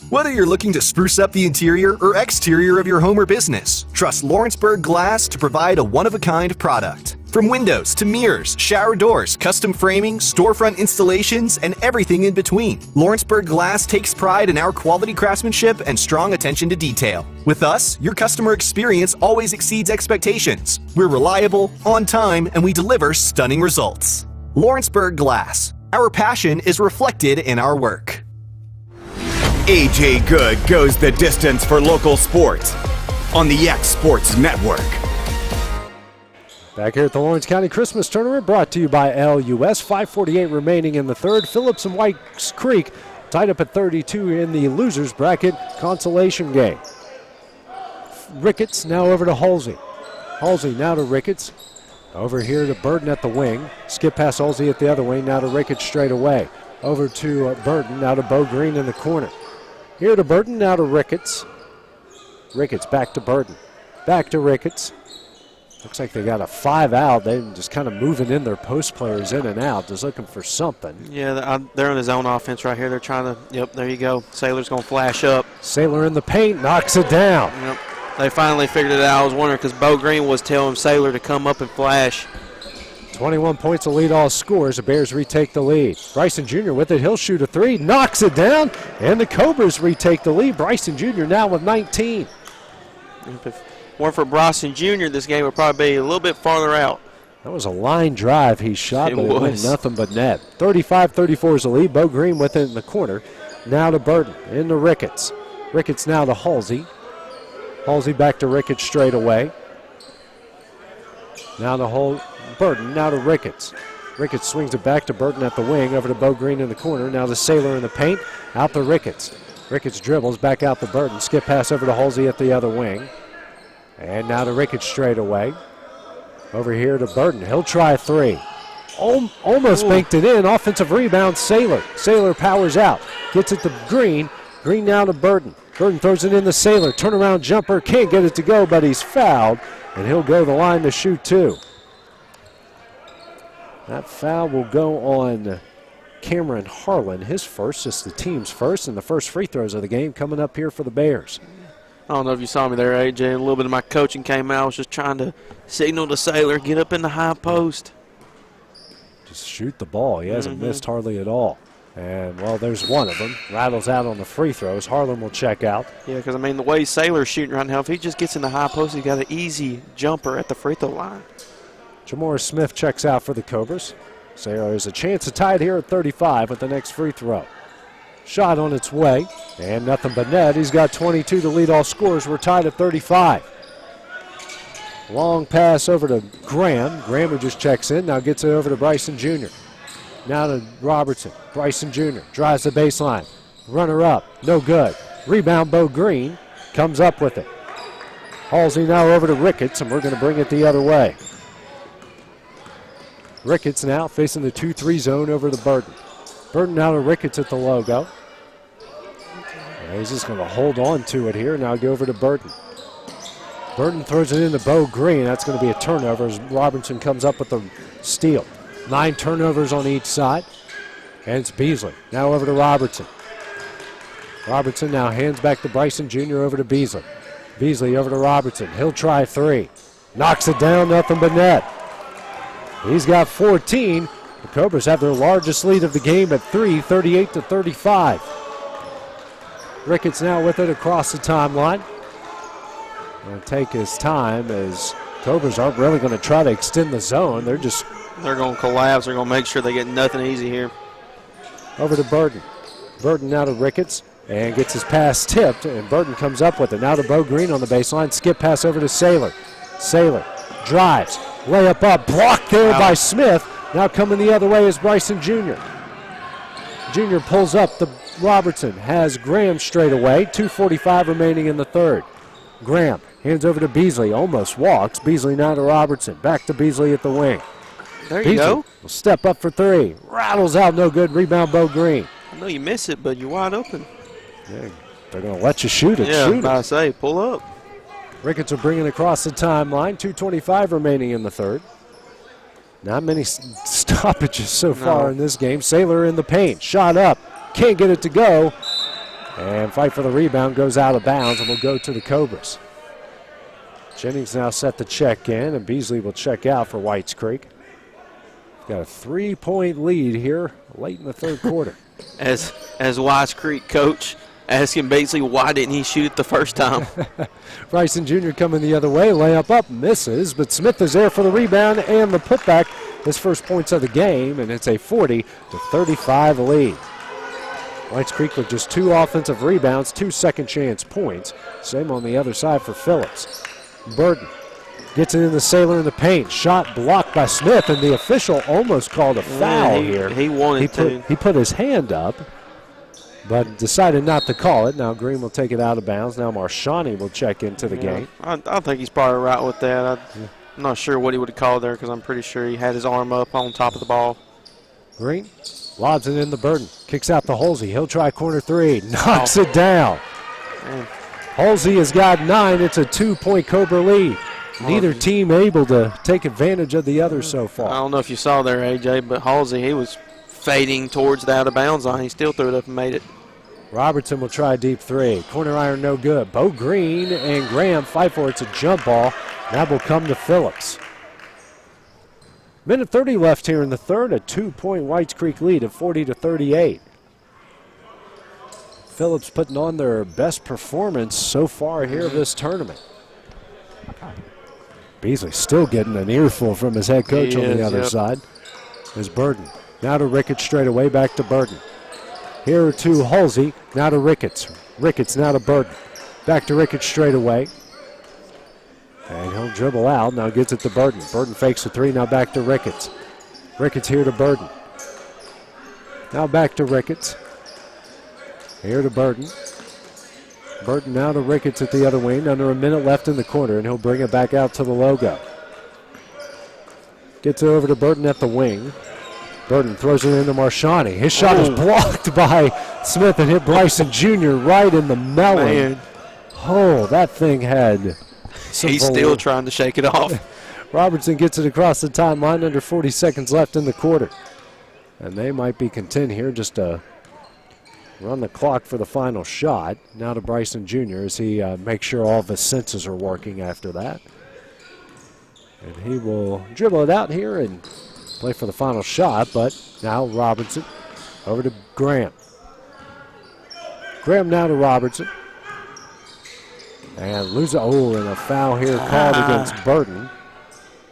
Whether you're looking to spruce up the interior or exterior of your home or business, trust Lawrenceburg Glass to provide a one-of-a-kind product. From windows to mirrors, shower doors, custom framing, storefront installations, and everything in between, Lawrenceburg Glass takes pride in our quality craftsmanship and strong attention to detail. With us, your customer experience always exceeds expectations. We're reliable, on time, and we deliver stunning results. Lawrenceburg Glass. Our passion is reflected in our work. AJ Good goes the distance for local sports on the X Sports Network. Back here at the Lawrence County Christmas Tournament, brought to you by LUS. 5:48 remaining in the third. Phillips and Whites Creek tied up at 32 in the losers bracket consolation game. Ricketts now over to Halsey. Halsey now to Ricketts. Over here to Burton at the wing. Skip past Halsey at the other wing. Now to Ricketts straight away. Over to Burton. Now to Bo Green in the corner. Here to Burton. Now to Ricketts. Ricketts back to Burton. Back to Ricketts. Looks like they got a 5 out. They're just kind of moving in their post players in and out, just looking for something. Yeah, they're on his own offense right here. They're trying to, yep, there you go. Sailor's going to flash up. Sailor in the paint, knocks it down. Yep. They finally figured it out. I was wondering because Bo Green was telling Sailor to come up and flash. 21 points to lead all scores. The Bears retake the lead. Bryson Jr. with it. He'll shoot a 3, knocks it down, and the Cobras retake the lead. Bryson Jr. now with 19. If it weren't for Bryson Jr., this game would probably be a little bit farther out. That was a line drive he shot, but it went nothing but net. 35-34 is the lead. Bo Green with it in the corner. Now to Burton, into Ricketts. Ricketts now to Halsey. Halsey back to Ricketts straight away. Now to Burton, now to Ricketts. Ricketts swings it back to Burton at the wing, over to Bo Green in the corner. Now the Sailor in the paint, out to Ricketts. Ricketts dribbles back out to Burton. Skip pass over to Halsey at the other wing. And now to Ricketts straight away. Over here to Burton. He'll try a 3. Almost banked it in. Offensive rebound, Sailor. Sailor powers out. Gets it to Green. Green now to Burton. Burton throws it in the Sailor. Turnaround jumper. Can't get it to go, but he's fouled. And he'll go to the line to shoot 2. That foul will go on Cameron Harlan. His first, just the team's first, and the first free throws of the game coming up here for the Bears. I don't know if you saw me there, AJ. A little bit of my coaching came out. I was just trying to signal to Sailor, get up in the high post. Just shoot the ball. He hasn't missed hardly at all. And, well, there's one of them. Rattles out on the free throws. Harlan will check out. Yeah, because, I mean, the way Sailor's shooting right now, if he just gets in the high post, he's got an easy jumper at the free throw line. Jamora Smith checks out for the Cobras. Sailor has a chance to tie it here at 35 with the next free throw. Shot on its way, and nothing but net. He's got 22 to lead all scores. We're tied at 35. Long pass over to Graham. Graham who just checks in, now gets it over to Bryson Jr. Now to Robertson. Bryson Jr. drives the baseline. Runner up, no good. Rebound, Bo Green comes up with it. Halsey now over to Ricketts, and we're going to bring it the other way. Ricketts now facing the 2-3 zone over to Burton. Burton now to Ricketts at the logo. And he's just going to hold on to it here. Now go over to Burton. Burton throws it into Bo Green. That's going to be a turnover as Robertson comes up with the steal. 9 turnovers on each side. And it's Beasley. Now over to Robertson. Robertson now hands back to Bryson Jr. over to Beasley. Beasley over to Robertson. He'll try 3. Knocks it down, nothing but net. He's got 14. The Cobras have their largest lead of the game at 3, 38-35. Ricketts now with it across the timeline. Going to take his time as Cobras aren't really going to try to extend the zone. They're going to collapse. They're going to make sure they get nothing easy here. Over to Burton. Burton now to Ricketts and gets his pass tipped, and Burton comes up with it. Now to Bo Green on the baseline. Skip pass over to Saylor. Saylor drives. Layup up. Blocked there by Smith. Now coming the other way is Bryson Jr. Jr. pulls up the Robertson. Has Graham straight away. 2:45 remaining in the third. Graham hands over to Beasley. Almost walks. Beasley now to Robertson. Back to Beasley at the wing. There you go. Will step up for 3. Rattles out, no good. Rebound, Bo Green. I know you miss it, but you're wide open. Yeah, they're going to let you shoot it. Yeah, shoot I say, pull up. Ricketts will bring it across the timeline. 2:25 remaining in the third. Not many stoppages so far in this game. Saylor in the paint. Shot up. Can't get it to go. And fight for the rebound goes out of bounds and will go to the Cobras. Jennings now set to check in, and Beasley will check out for Whites Creek. Got a 3-point lead here late in the third quarter. As Whites Creek coach asking Beasley why didn't he shoot it the first time. Bryson Jr. coming the other way. Layup up, misses, but Smith is there for the rebound and the putback. His first points of the game, and it's a 40-35 lead. Whites Creek with just 2 offensive rebounds, 2 second chance points. Same on the other side for Phillips. Burton gets it in the Saylor in the paint. Shot blocked by Smith, and the official almost called a foul here. He wanted to. He put his hand up, but decided not to call it. Now Green will take it out of bounds. Now Marshani will check into the game. I think he's probably right with that. I'm not sure what he would have called there because I'm pretty sure he had his arm up on top of the ball. Green lobs it in the Burton. Kicks out to Halsey. He'll try corner 3. Knocks it down. Man. Halsey has got 9. It's a 2-point Cobra lead. Neither team able to take advantage of the other so far. I don't know if you saw there, AJ, but Halsey, he was fading towards the out-of-bounds line. He still threw it up and made it. Robertson will try a deep 3. Corner iron no good. Bo Green and Graham fight for it. It's a jump ball. That will come to Phillips. Minute 30 left here in the third. A 2-point Whites Creek lead of 40-38. Phillips putting on their best performance so far here this tournament. Beasley still getting an earful from his head coach on the other side. There's Burton. Now to Ricketts straight away, back to Burton. Here to Halsey, now to Ricketts. Ricketts now to Burton. Back to Ricketts straight away. And he'll dribble out, now gets it to Burton. Burton fakes the 3, now back to Ricketts. Ricketts here to Burton. Now back to Ricketts. Here to Burton. Burton now to Ricketts at the other wing. Under a minute left in the quarter, and he'll bring it back out to the logo. Gets it over to Burton at the wing. Burton throws it into Marshani. His shot is blocked by Smith and hit Bryson Jr. right in the melon. Man. Oh, that thing had some He's still trying to shake it off. Robertson gets it across the timeline. Under 40 seconds left in the quarter. And they might be content here just to run the clock for the final shot. Now to Bryson Jr. as he makes sure all of his senses are working after that. And he will dribble it out here and play for the final shot, but now Robertson over to Graham. Graham now to Robertson. And lose and a foul here called against Burton.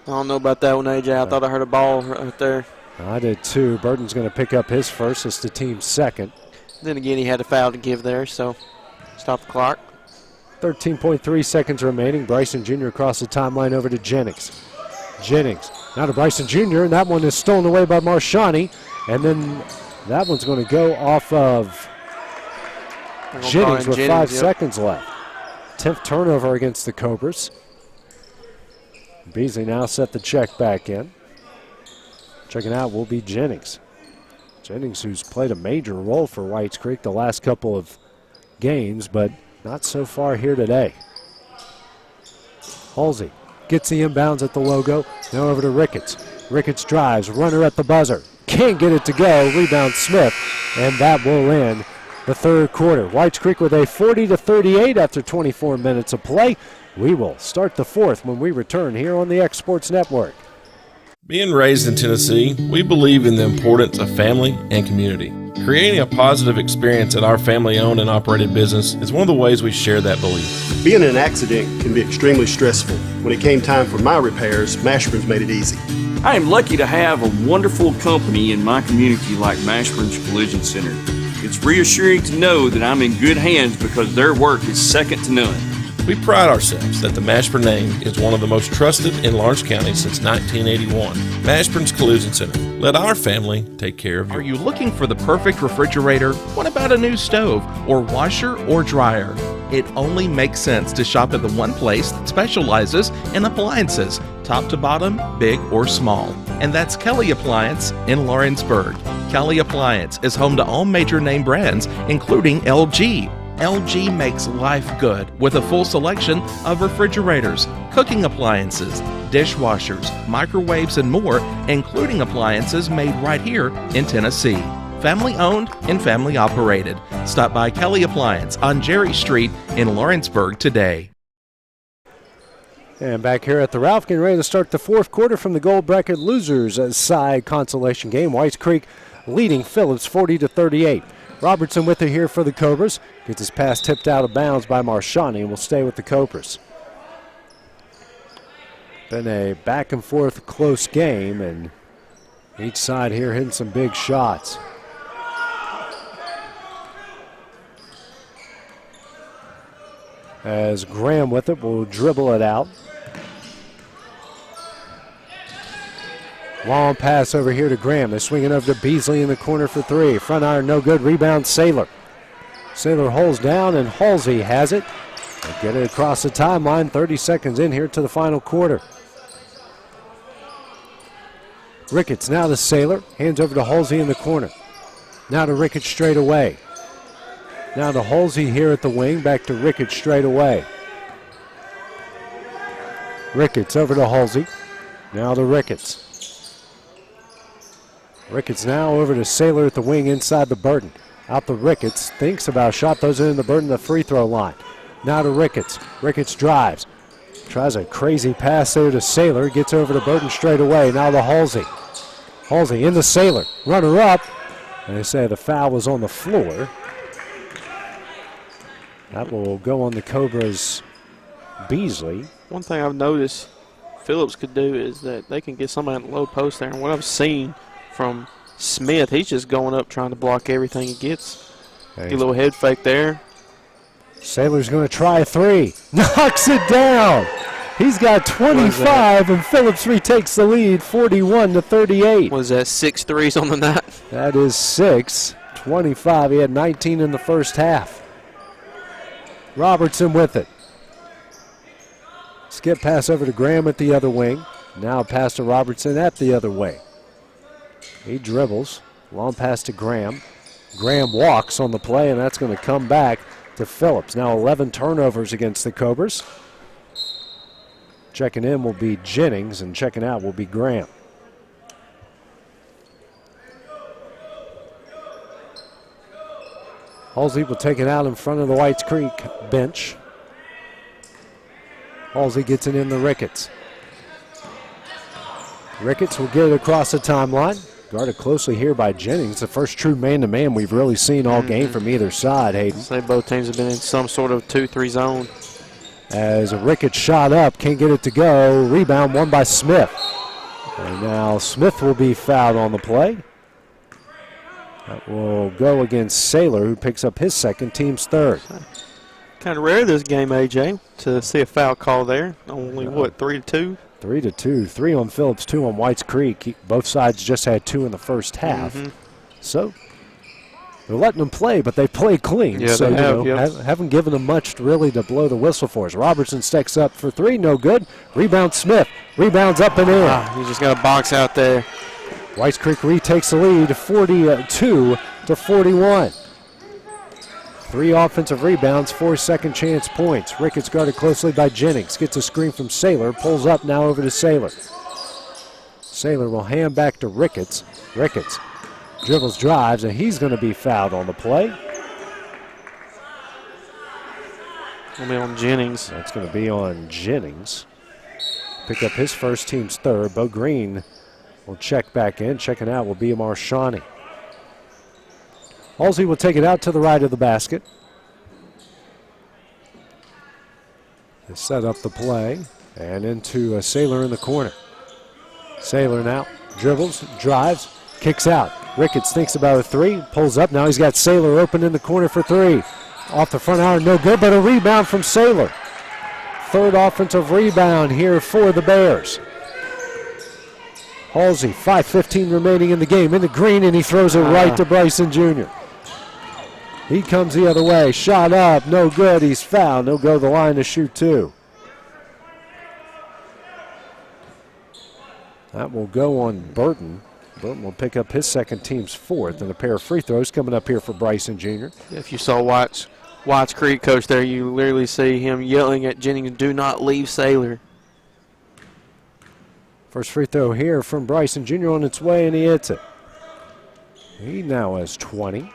I don't know about that one, AJ. I thought I heard a ball right there. I did too. Burton's going to pick up his first. It's the team's second. Then again, he had a foul to give there, so stop the clock. 13.3 seconds remaining. Bryson Jr. across the timeline over to Jennings. Jennings now to Bryson Jr., and that one is stolen away by Marshani. And then that one's going to go off of Jennings with 5 seconds left. 10th turnover against the Cobras. Beasley now set the check back in. Checking out will be Jennings. Jennings, who's played a major role for Whites Creek the last couple of games, but not so far here today. Halsey gets the inbounds at the logo. Now over to Ricketts. Ricketts drives, runner at the buzzer. Can't get it to go. Rebound Smith, and that will end the third quarter. Whites Creek with a 40-38 after 24 minutes of play. We will start the fourth when we return here on the X Sports Network. Being raised in Tennessee, we believe in the importance of family and community. Creating a positive experience at our family-owned and operated business is one of the ways we share that belief. Being in an accident can be extremely stressful. When it came time for my repairs, Mashburn's made it easy. I am lucky to have a wonderful company in my community like Mashburn's Collision Center. It's reassuring to know that I'm in good hands because their work is second to none. We pride ourselves that the Mashburn name is one of the most trusted in Lawrence County since 1981. Mashburn's Collision Center. Let our family take care of you. Are you looking for the perfect refrigerator? What about a new stove or washer or dryer? It only makes sense to shop at the one place that specializes in appliances, top to bottom, big or small. And that's Kelly Appliance in Lawrenceburg. Kelly Appliance is home to all major name brands, including LG. LG makes life good with a full selection of refrigerators, cooking appliances, dishwashers, microwaves, and more, including appliances made right here in Tennessee. Family owned and family operated. Stop by Kelly Appliance on Jerry Street in Lawrenceburg today. And back here at the Ralph, getting ready to start the fourth quarter from the Gold Bracket Losers side consolation game. Whites Creek leading Phillips 40-38. Robertson with it here for the Cobras. Gets his pass tipped out of bounds by Marshani and will stay with the Cobras. Been a back and forth close game, and each side here hitting some big shots. As Graham with it will dribble it out. Long pass over here to Graham. They're swinging over to Beasley in the corner for three. Front iron, no good. Rebound, Saylor. Saylor holds down, and Halsey has it. They'll get it across the timeline. 30 seconds in here to the final quarter. Ricketts now to Saylor. Hands over to Halsey in the corner. Now to Ricketts straight away. Now to Halsey here at the wing. Back to Ricketts straight away. Ricketts over to Halsey. Now to Ricketts. Ricketts now over to Saylor at the wing inside the Burton. Out to Ricketts. Thinks about a shot. Throws it in the Burton, the free throw line. Now to Ricketts. Ricketts drives. Tries a crazy pass there to Saylor. Gets over to Burton straight away. Now to Halsey. Halsey into Saylor. Runner up. And they say the foul was on the floor. That will go on the Cobras' Beasley. One thing I've noticed Phillips could do is that they can get somebody in the low post there. And what I've seen from Smith, he's just going up trying to block everything he gets. Get a little head fake there. Saylor's going to try a three. Knocks it down. He's got 25, and Phillips retakes the lead, 41-38. Was that 6 threes on the night? That is 6. 25. He had 19 in the first half. Robertson with it. Skip pass over to Graham at the other wing. Now a pass to Robertson at the other wing. He dribbles. Long pass to Graham. Graham walks on the play, and that's going to come back to Phillips. Now 11 turnovers against the Cobras. Checking in will be Jennings, and checking out will be Graham. Halsey will take it out in front of the Whites Creek bench. Halsey gets it in the Ricketts. Ricketts will get it across the timeline. Guarded closely here by Jennings. The first true man-to-man we've really seen all game from either side, Hayden. Say both teams have been in some sort of 2-3 zone. As Ricketts shot up, can't get it to go. Rebound won by Smith. And now Smith will be fouled on the play. That will go against Saylor, who picks up his second, team's third. Kind of rare this game, AJ, to see a foul call there. Only, 3-2? 3-2. 3 on Phillips, 2 on Whites Creek. Both sides just had 2 in the first half. So they're letting them play, but they play clean. Yeah, so they have, haven't given them much really to blow the whistle for us. Robertson stacks up for 3, no good. Rebound Smith. Rebounds up and in. He just got a box out there. Whites Creek retakes the lead, 42-41. 3 offensive rebounds, 4 second chance points. Ricketts guarded closely by Jennings. Gets a screen from Saylor. Pulls up now over to Saylor. Saylor will hand back to Ricketts. Ricketts dribbles, drives, and he's going to be fouled on the play. It'll be on Jennings. That's going to be on Jennings. Pick up his first, team's third. Bo Green will check back in. Checking out will be Marshani. Halsey will take it out to the right of the basket. They set up the play and into a Saylor in the corner. Saylor now dribbles, drives, kicks out. Ricketts thinks about a 3, pulls up. Now he's got Saylor open in the corner for 3. Off the front iron, no good, but a rebound from Saylor. Third offensive rebound here for the Bears. Halsey, 5:15 remaining in the game, in the green, and he throws it right to Bryson Jr. He comes the other way, shot up, no good, he's fouled. He'll go to the line to shoot 2. That will go on Burton. Burton will pick up his second, team's 4th, and a pair of free throws coming up here for Bryson Jr. If you saw Whites Creek coach there, you literally see him yelling at Jennings, do not leave Saylor. First free throw here from Bryson Jr. on its way, and he hits it. He now has 20.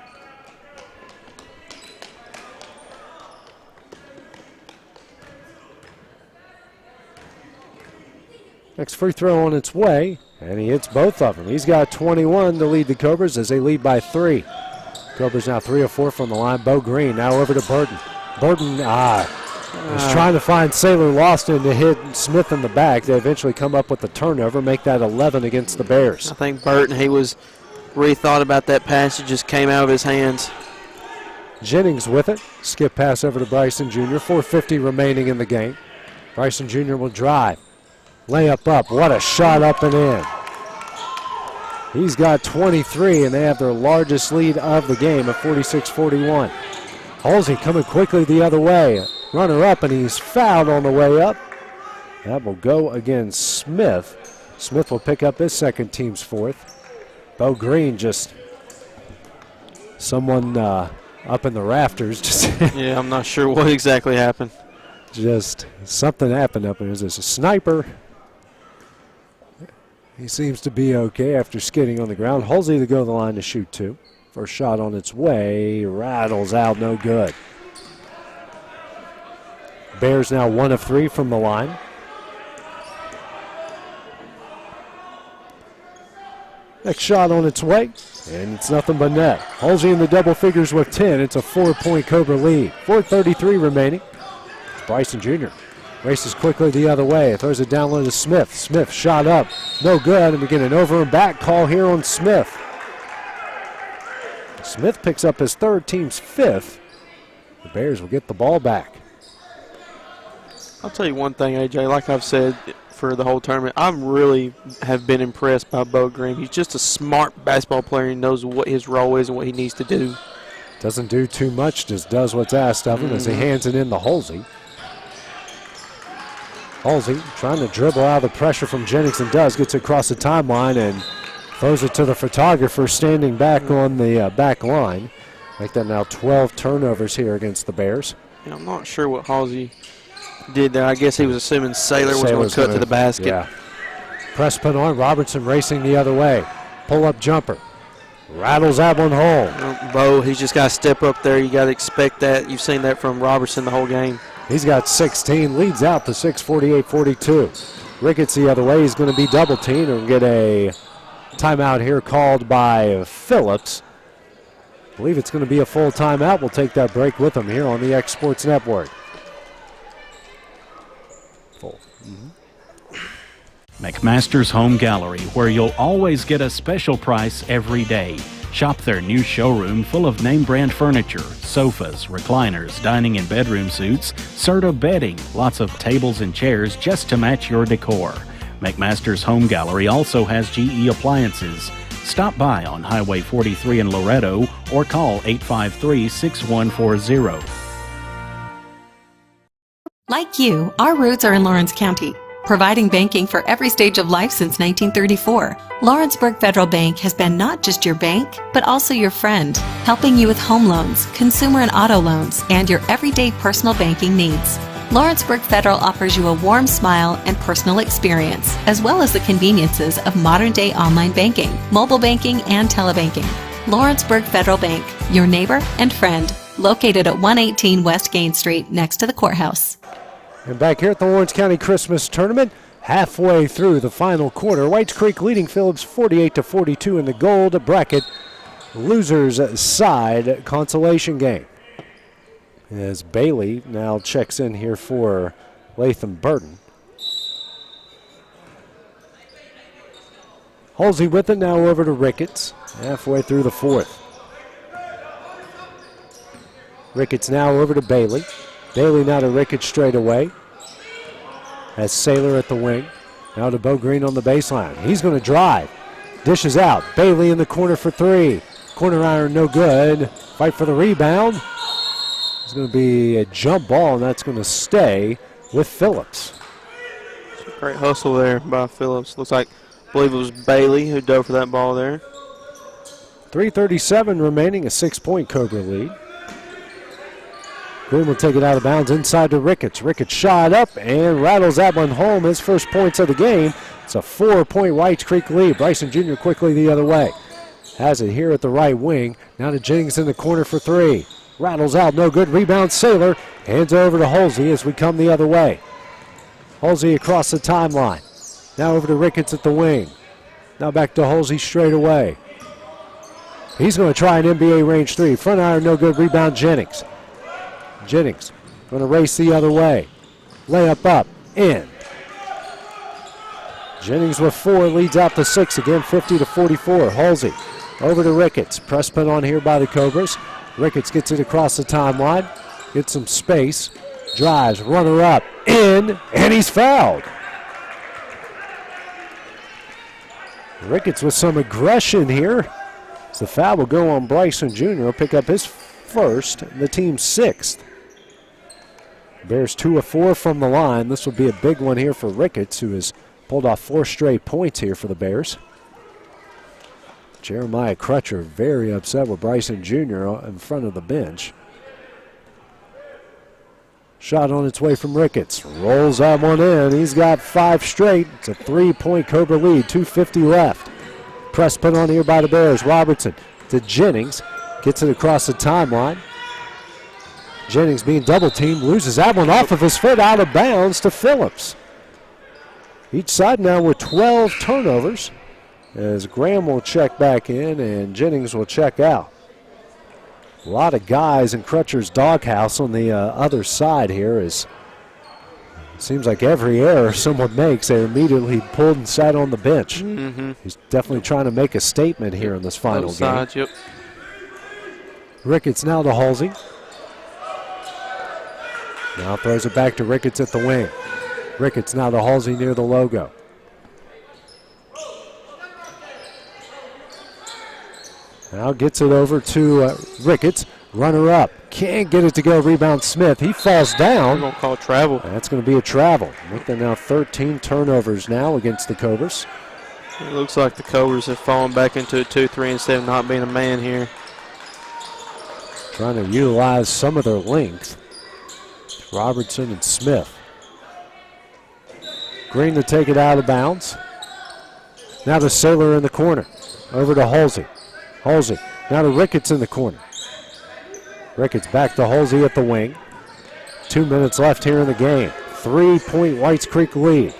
Next free throw on its way, and he hits both of them. He's got 21 to lead the Cobras as they lead by 3. Cobras now 3 of 4 from the line. Bo Green now over to Burton. Burton is trying to find Saylor, lost him to hit Smith in the back. They eventually come up with the turnover, make that 11 against the Bears. I think Burton, he was rethought about that pass. It just came out of his hands. Jennings with it. Skip pass over to Bryson Jr. 4:50 remaining in the game. Bryson Jr. will drive. Layup up. What a shot up and in. He's got 23, and they have their largest lead of the game at 46-41. Halsey coming quickly the other way. Runner up, and he's fouled on the way up. That will go against Smith. Smith will pick up his second, team's 4th. Bo Green just someone up in the rafters. Yeah, I'm not sure what exactly happened. Just something happened up there. Is this a sniper? He seems to be okay after skidding on the ground. Halsey to go to the line to shoot 2. First shot on its way. Rattles out, no good. Bears now 1 of 3 from the line. Next shot on its way, and it's nothing but net. Halsey in the double figures with 10. It's a 4-point Cobra lead. 4:33 remaining. Bryson Jr. races quickly the other way. Throws it down low to Smith. Smith shot up. No good, and we get an over and back call here on Smith. Smith picks up his 3rd, team's 5th. The Bears will get the ball back. I'll tell you one thing, AJ, like I've said for the whole tournament, I really have been impressed by Bo Green. He's just a smart basketball player. He knows what his role is and what he needs to do. Doesn't do too much, just does what's asked of him as he hands it in to Halsey. Halsey trying to dribble out of the pressure from Jennings, and does. Gets it across the timeline and throws it to the photographer standing back on the back line. Make that now 12 turnovers here against the Bears. Yeah, I'm not sure what Halsey did there. I guess he was assuming Saylor was going to cut to the basket. Yeah. Press put on. Robertson racing the other way. Pull-up jumper. Rattles that one home. Bo, he's just got to step up there. You got to expect that. You've seen that from Robertson the whole game. He's got 16, leads out to 6, 48-42. Ricketts the other way. He's going to be double teamed and get a timeout here called by Phillips. I believe it's going to be a full timeout. We'll take that break with him here on the X Sports Network. Full. McMaster's Home Gallery, where you'll always get a special price every day. Shop their new showroom full of name brand furniture, sofas, recliners, dining and bedroom suites, Serta bedding, lots of tables and chairs just to match your decor. McMaster's Home Gallery also has GE appliances. Stop by on Highway 43 in Loretto or call 853-6140. Like you, our roots are in Lawrence County, providing banking for every stage of life since 1934. Lawrenceburg Federal Bank has been not just your bank, but also your friend, helping you with home loans, consumer and auto loans, and your everyday personal banking needs. Lawrenceburg Federal offers you a warm smile and personal experience, as well as the conveniences of modern-day online banking, mobile banking, and telebanking. Lawrenceburg Federal Bank, your neighbor and friend, located at 118 West Gain Street, next to the courthouse. And back here at the Lawrence County Christmas Tournament, halfway through the final quarter, Whites Creek leading Phillips 48-42 in the gold bracket losers side consolation game. As Bailey now checks in here for Latham Burton. Halsey with it, now over to Ricketts, halfway through the fourth. Ricketts now over to Bailey. Bailey now to Ricketts straight away. Has Saylor at the wing. Now to Bo Green on the baseline. He's going to drive. Dishes out. Bailey in the corner for three. Corner iron no good. Fight for the rebound. It's going to be a jump ball, and that's going to stay with Phillips. Great hustle there by Phillips. Looks like, I believe it was Bailey who dove for that ball there. 3:37 remaining, a 6-point Cobra lead. Green will take it out of bounds inside to Ricketts. Ricketts shot up and rattles that one home. His first points of the game. It's a 4-point Whites Creek lead. Bryson Jr. quickly the other way. Has it here at the right wing. Now to Jennings in the corner for three. Rattles out, no good. Rebound Saylor. Hands over to Halsey as we come the other way. Halsey across the timeline. Now over to Ricketts at the wing. Now back to Halsey straight away. He's going to try an NBA range three. Front iron no good. Rebound Jennings. Jennings going to race the other way. Layup up, in. Jennings with four, leads out to six again, 50-44. Halsey over to Ricketts. Press pin on here by the Cobras. Ricketts gets it across the timeline, gets some space, drives, runner up, in, and he's fouled. Ricketts with some aggression here. So the foul will go on Bryson Jr. He'll pick up his first, the team's sixth. Bears 2 of 4 from the line. This will be a big one here for Ricketts, who has pulled off 4 straight points here for the Bears. Jeremiah Crutcher very upset with Bryson Jr. in front of the bench. Shot on its way from Ricketts. Rolls that one in. He's got 5 straight. It's a 3-point Cobra lead. 2:50 left. Press put on here by the Bears. Robertson to Jennings. Gets it across the timeline. Jennings being double teamed. Loses that one off of his foot, out of bounds to Phillips. Each side now with 12 turnovers, as Graham will check back in and Jennings will check out. A lot of guys in Crutcher's doghouse on the other side here. It seems like every error someone makes, they're immediately pulled and sat on the bench. He's definitely trying to make a statement here in this final game. Sides, yep. Ricketts now to Halsey. Now throws it back to Ricketts at the wing. Ricketts now to Halsey near the logo. Now gets it over to Ricketts. Runner up. Can't get it to go. Rebound Smith. He falls down. We're going to call travel. That's going to be a travel. I think they're now 13 turnovers now against the Cobras. It looks like the Cobras have fallen back into a 2-3 instead of not being a man here. Trying to utilize some of their length. Robertson and Smith. Green to take it out of bounds. Now to Saylor in the corner. Over to Halsey. Halsey now to Ricketts in the corner. Ricketts back to Halsey at the wing. 2 minutes left here in the game. 3-point Whites Creek lead.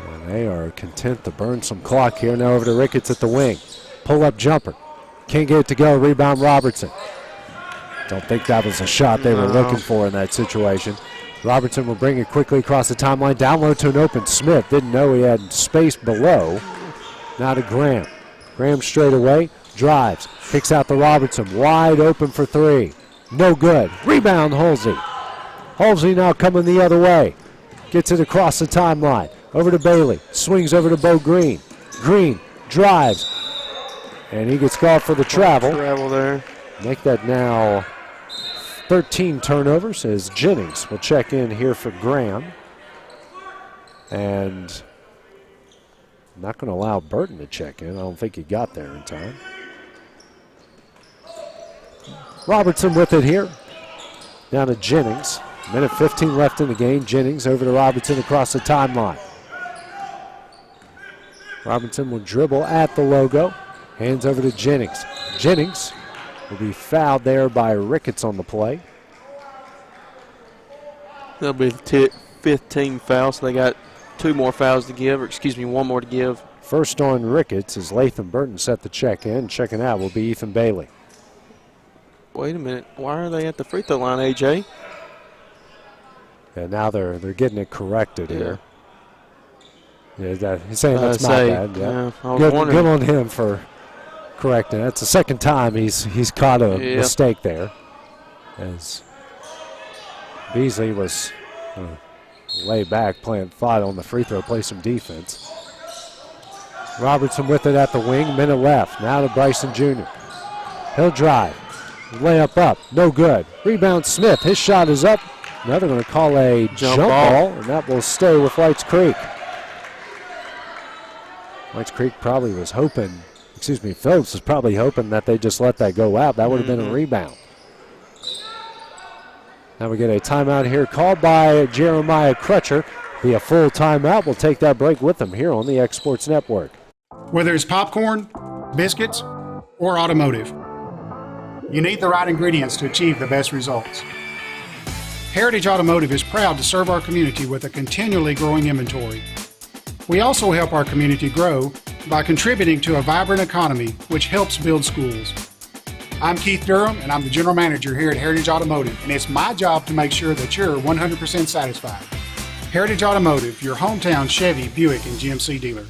And they are content to burn some clock here. Now over to Ricketts at the wing. Pull-up jumper. Can't get it to go. Rebound Robertson. Don't think that was a shot they were looking for in that situation. Robertson will bring it quickly across the timeline. Down low to an open Smith. Didn't know he had space below. Now to Graham. Graham straight away. Drives. Kicks out to Robertson. Wide open for three. No good. Rebound Halsey. Halsey now coming the other way. Gets it across the timeline. Over to Bailey. Swings over to Bo Green. Green drives. And he gets called for the travel. Travel there. Make that now 13 turnovers as Jennings will check in here for Graham. And not going to allow Burton to check in. I don't think he got there in time. Robertson with it here. Down to Jennings. Minute 15 left in the game. Jennings over to Robertson across the timeline. Robertson will dribble at the logo. Hands over to Jennings. Jennings will be fouled there by Ricketts on the play. That'll be the fifth team foul, so they got two more fouls to give, or excuse me, one more to give. First on Ricketts as Latham Burton set the check in. Checking out will be Ethan Bailey. Wait a minute. Why are they at the free throw line, AJ? And now they're getting it corrected here. Yeah, he's saying that's my bad. Yeah. Good on him for correcting. That's the second time he's caught a mistake there. As Beasley was lay back, playing fight on the free throw, play some defense. Robertson with it at the wing, minute left. Now to Bryson Jr. He'll drive. Layup up, no good. Rebound Smith, his shot is up. Now they're going to call a jump ball, and that will stay with Whites Creek. Whites Creek probably was hoping, Phillips was probably hoping that they just let that go out. That would have been a rebound. Now we get a timeout here called by Jeremiah Crutcher. Be a full timeout. We'll take that break with them here on the X Sports Network. Whether it's popcorn, biscuits, or automotive, you need the right ingredients to achieve the best results. Heritage Automotive is proud to serve our community with a continually growing inventory. We also help our community grow by contributing to a vibrant economy, which helps build schools. I'm Keith Durham, and I'm the General Manager here at Heritage Automotive, and it's my job to make sure that you're 100% satisfied. Heritage Automotive, your hometown Chevy, Buick, and GMC dealer.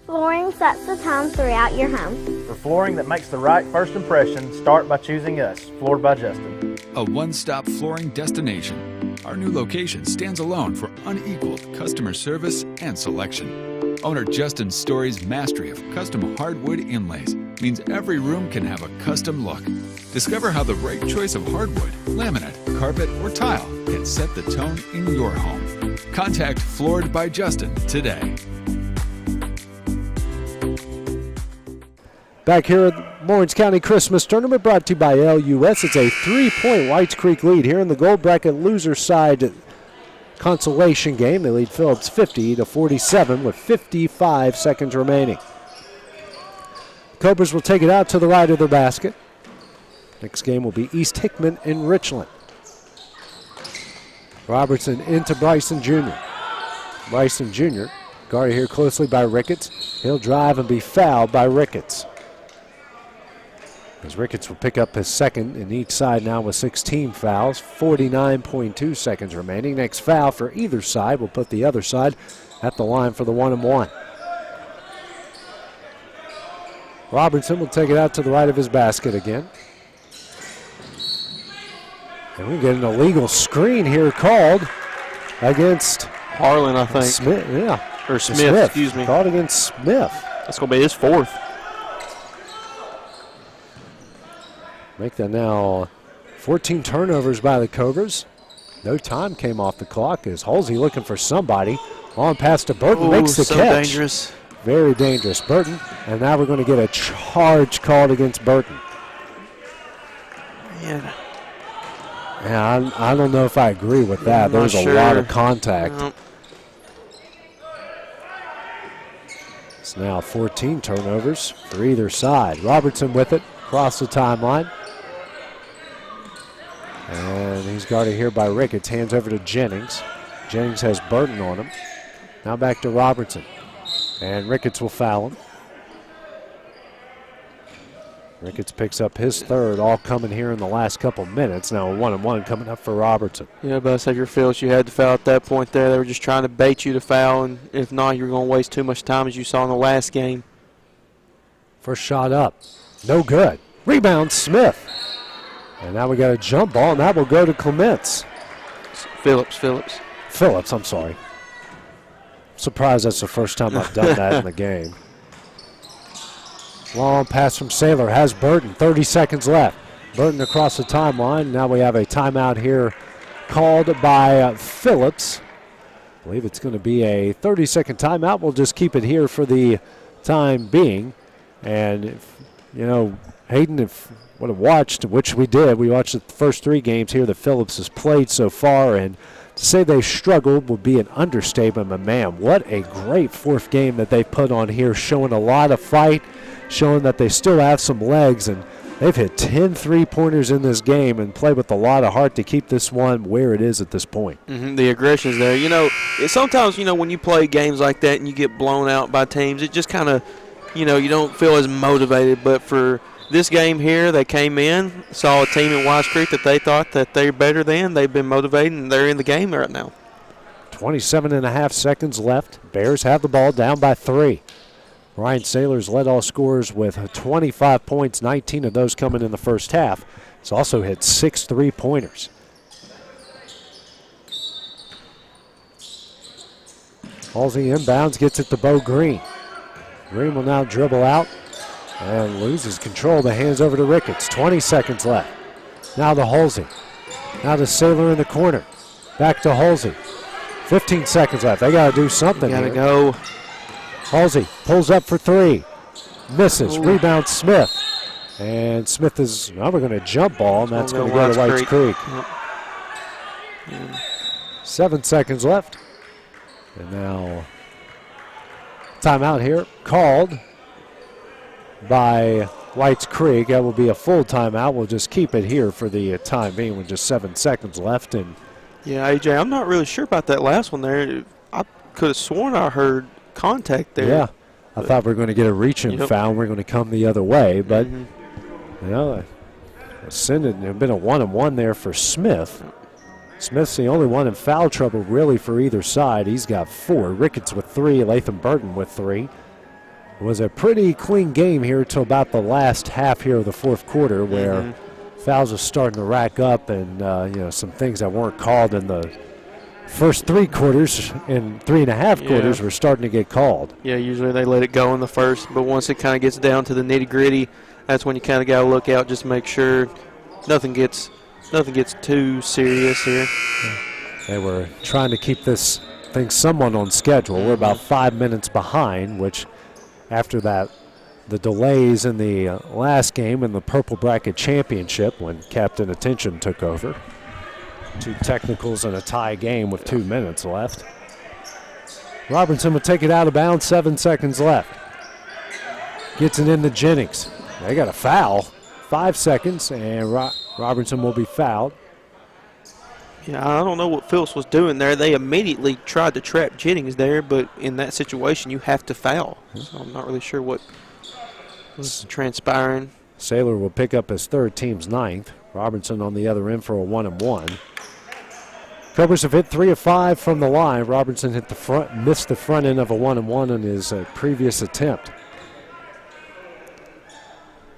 Flooring sets the tone throughout your home. For flooring that makes the right first impression, start by choosing us, Floored by Justin. A one-stop flooring destination. Our new location stands alone for unequaled customer service and selection. Owner Justin Story's mastery of custom hardwood inlays means every room can have a custom look. Discover how the right choice of hardwood, laminate, carpet, or tile can set the tone in your home. Contact Floored by Justin today. Back here at the Lawrence County Christmas Tournament brought to you by LUS. It's a 3-point Whites Creek lead here in the gold bracket loser side consolation game. They lead Phillips 50-47 with 55 seconds remaining. Cobras will take it out to the right of the basket. Next game will be East Hickman and Richland. Robertson into Bryson Jr. Bryson Jr. guarded here closely by Ricketts. He'll drive and be fouled by Ricketts. As Ricketts will pick up his second in each side now with 16 fouls, 49.2 seconds remaining. Next foul for either side will put the other side at the line for the 1-and-1. Robertson will take it out to the right of his basket again. And we get an illegal screen here called against Harlan, I think. Smith, yeah. Or Smith, excuse me. Called against Smith. That's going to be his fourth. Make that now 14 turnovers by the Cobras. No time came off the clock as Halsey looking for somebody. On pass to Burton, makes the catch. Dangerous. Very dangerous, Burton. And now we're going to get a charge called against Burton. Yeah. Yeah, I don't know if I agree with that. There's a lot of contact. Nope. It's now 14 turnovers for either side. Robertson with it, across the timeline. And he's guarded here by Ricketts. Hands over to Jennings. Jennings has Burton on him. Now back to Robertson. And Ricketts will foul him. Ricketts picks up his third, all coming here in the last couple minutes. Now a 1-and-1 coming up for Robertson. Yeah, but I said your Phillips, you had to foul at that point there. They were just trying to bait you to foul, and if not, you're going to waste too much time as you saw in the last game. First shot up. No good. Rebound, Smith. And now we got a jump ball, and that will go to Clements. Phillips, I'm sorry. Surprised that's the first time I've done that in the game. Long pass from Saylor has Burton. 30 seconds left. Burton across the timeline. Now we have a timeout here called by Phillips. I believe it's going to be a 30-second timeout. We'll just keep it here for the time being. And, if, you know, Hayden, if would have watched, which we did, we watched the first 3 games here that Phillips has played so far, and to say they struggled would be an understatement, but man, what a great fourth game that they put on here, showing a lot of fight, showing that they still have some legs, and they've hit 10 3-pointers in this game and played with a lot of heart to keep this one where it is at this point. The aggression's there. You know, sometimes, you know, when you play games like that and you get blown out by teams, it just kind of, you know, you don't feel as motivated, but for this game here, they came in, saw a team in Wise Creek that they thought that they're better than. They've been motivated, and they're in the game right now. 27.5 seconds left. Bears have the ball down by 3. Ryan Saylor's led all scorers with 25 points, 19 of those coming in the first half. He's also hit 6 3-pointers. Halsey inbounds, gets it to Bo Green. Green will now dribble out and loses control. The hands over to Ricketts. 20 seconds left. Now to Halsey. Now to Saylor in the corner. Back to Halsey. 15 seconds left. They got to do something. Got to go. Halsey pulls up for 3. Misses. Ooh. Rebound Smith. And Smith is, now we're going to jump ball, and that's going to go to Whites Creek. Yep. 7 seconds left. And now timeout here called by Whites Creek. That will be a full timeout. We'll just keep it here for the time being with just 7 seconds left. And yeah, AJ, I'm not really sure about that last one there. I could have sworn I heard contact there. Yeah, I thought we were going to get a reach-in foul. We're going to come the other way, but you know, there's been a 1-and-1 there for Smith. Smith's the only one in foul trouble really for either side. He's got 4. Ricketts with 3. Latham Burton with 3. It was a pretty clean game here until about the last half here of the fourth quarter, where fouls are starting to rack up, and you know, some things that weren't called in the first 3 quarters and 3.5 quarters were starting to get called. Yeah, usually they let it go in the first, but once it kind of gets down to the nitty-gritty, that's when you kind of got to look out, just make sure nothing gets too serious here. They were trying to keep this thing somewhat on schedule. We're about 5 minutes behind, which after that, the delays in the last game in the Purple Bracket Championship when Captain Attention took over. 2 technicals and a tie game with 2 minutes left. Robertson will take it out of bounds, 7 seconds left. Gets it into Jennings. They got a foul. 5 seconds, and Robertson will be fouled. Yeah, I don't know what Phillips was doing there. They immediately tried to trap Jennings there, but in that situation, you have to foul. So I'm not really sure what was transpiring. Saylor will pick up his 3rd, team's 9th. Robertson on the other end for a 1-and-1. Cobras have hit 3 of 5 from the line. Robertson hit the front, missed the front end of a 1-and-1 on his previous attempt.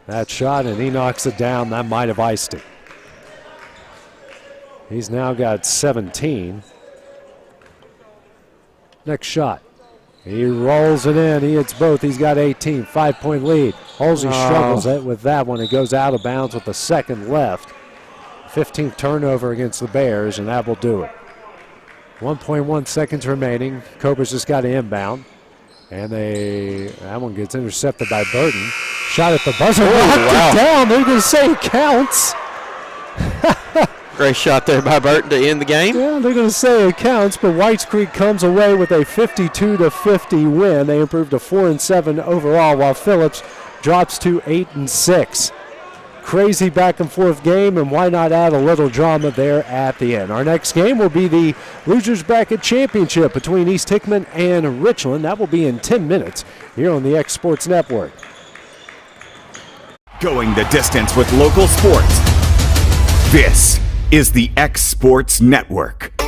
That shot, and he knocks it down. That might have iced it. He's now got 17. Next shot. He rolls it in. He hits both. He's got 18. 5-point lead. Halsey struggles with that one. It goes out of bounds with a second left. 15th turnover against the Bears, and that will do it. 1.1 seconds remaining. Cobras just got to inbound. And that one gets intercepted by Burton. Shot at the buzzer. Knocked it down. They're going to say it counts. Great shot there by Burton to end the game. Yeah, they're going to say it counts, but Whites Creek comes away with a 52-50 win. They improved to 4-7 overall, while Phillips drops to 8-6. Crazy back and forth game, and why not add a little drama there at the end? Our next game will be the Losers Bracket Championship between East Hickman and Richland. That will be in 10 minutes here on the X Sports Network. Going the distance with local sports. This is the X Sports Network.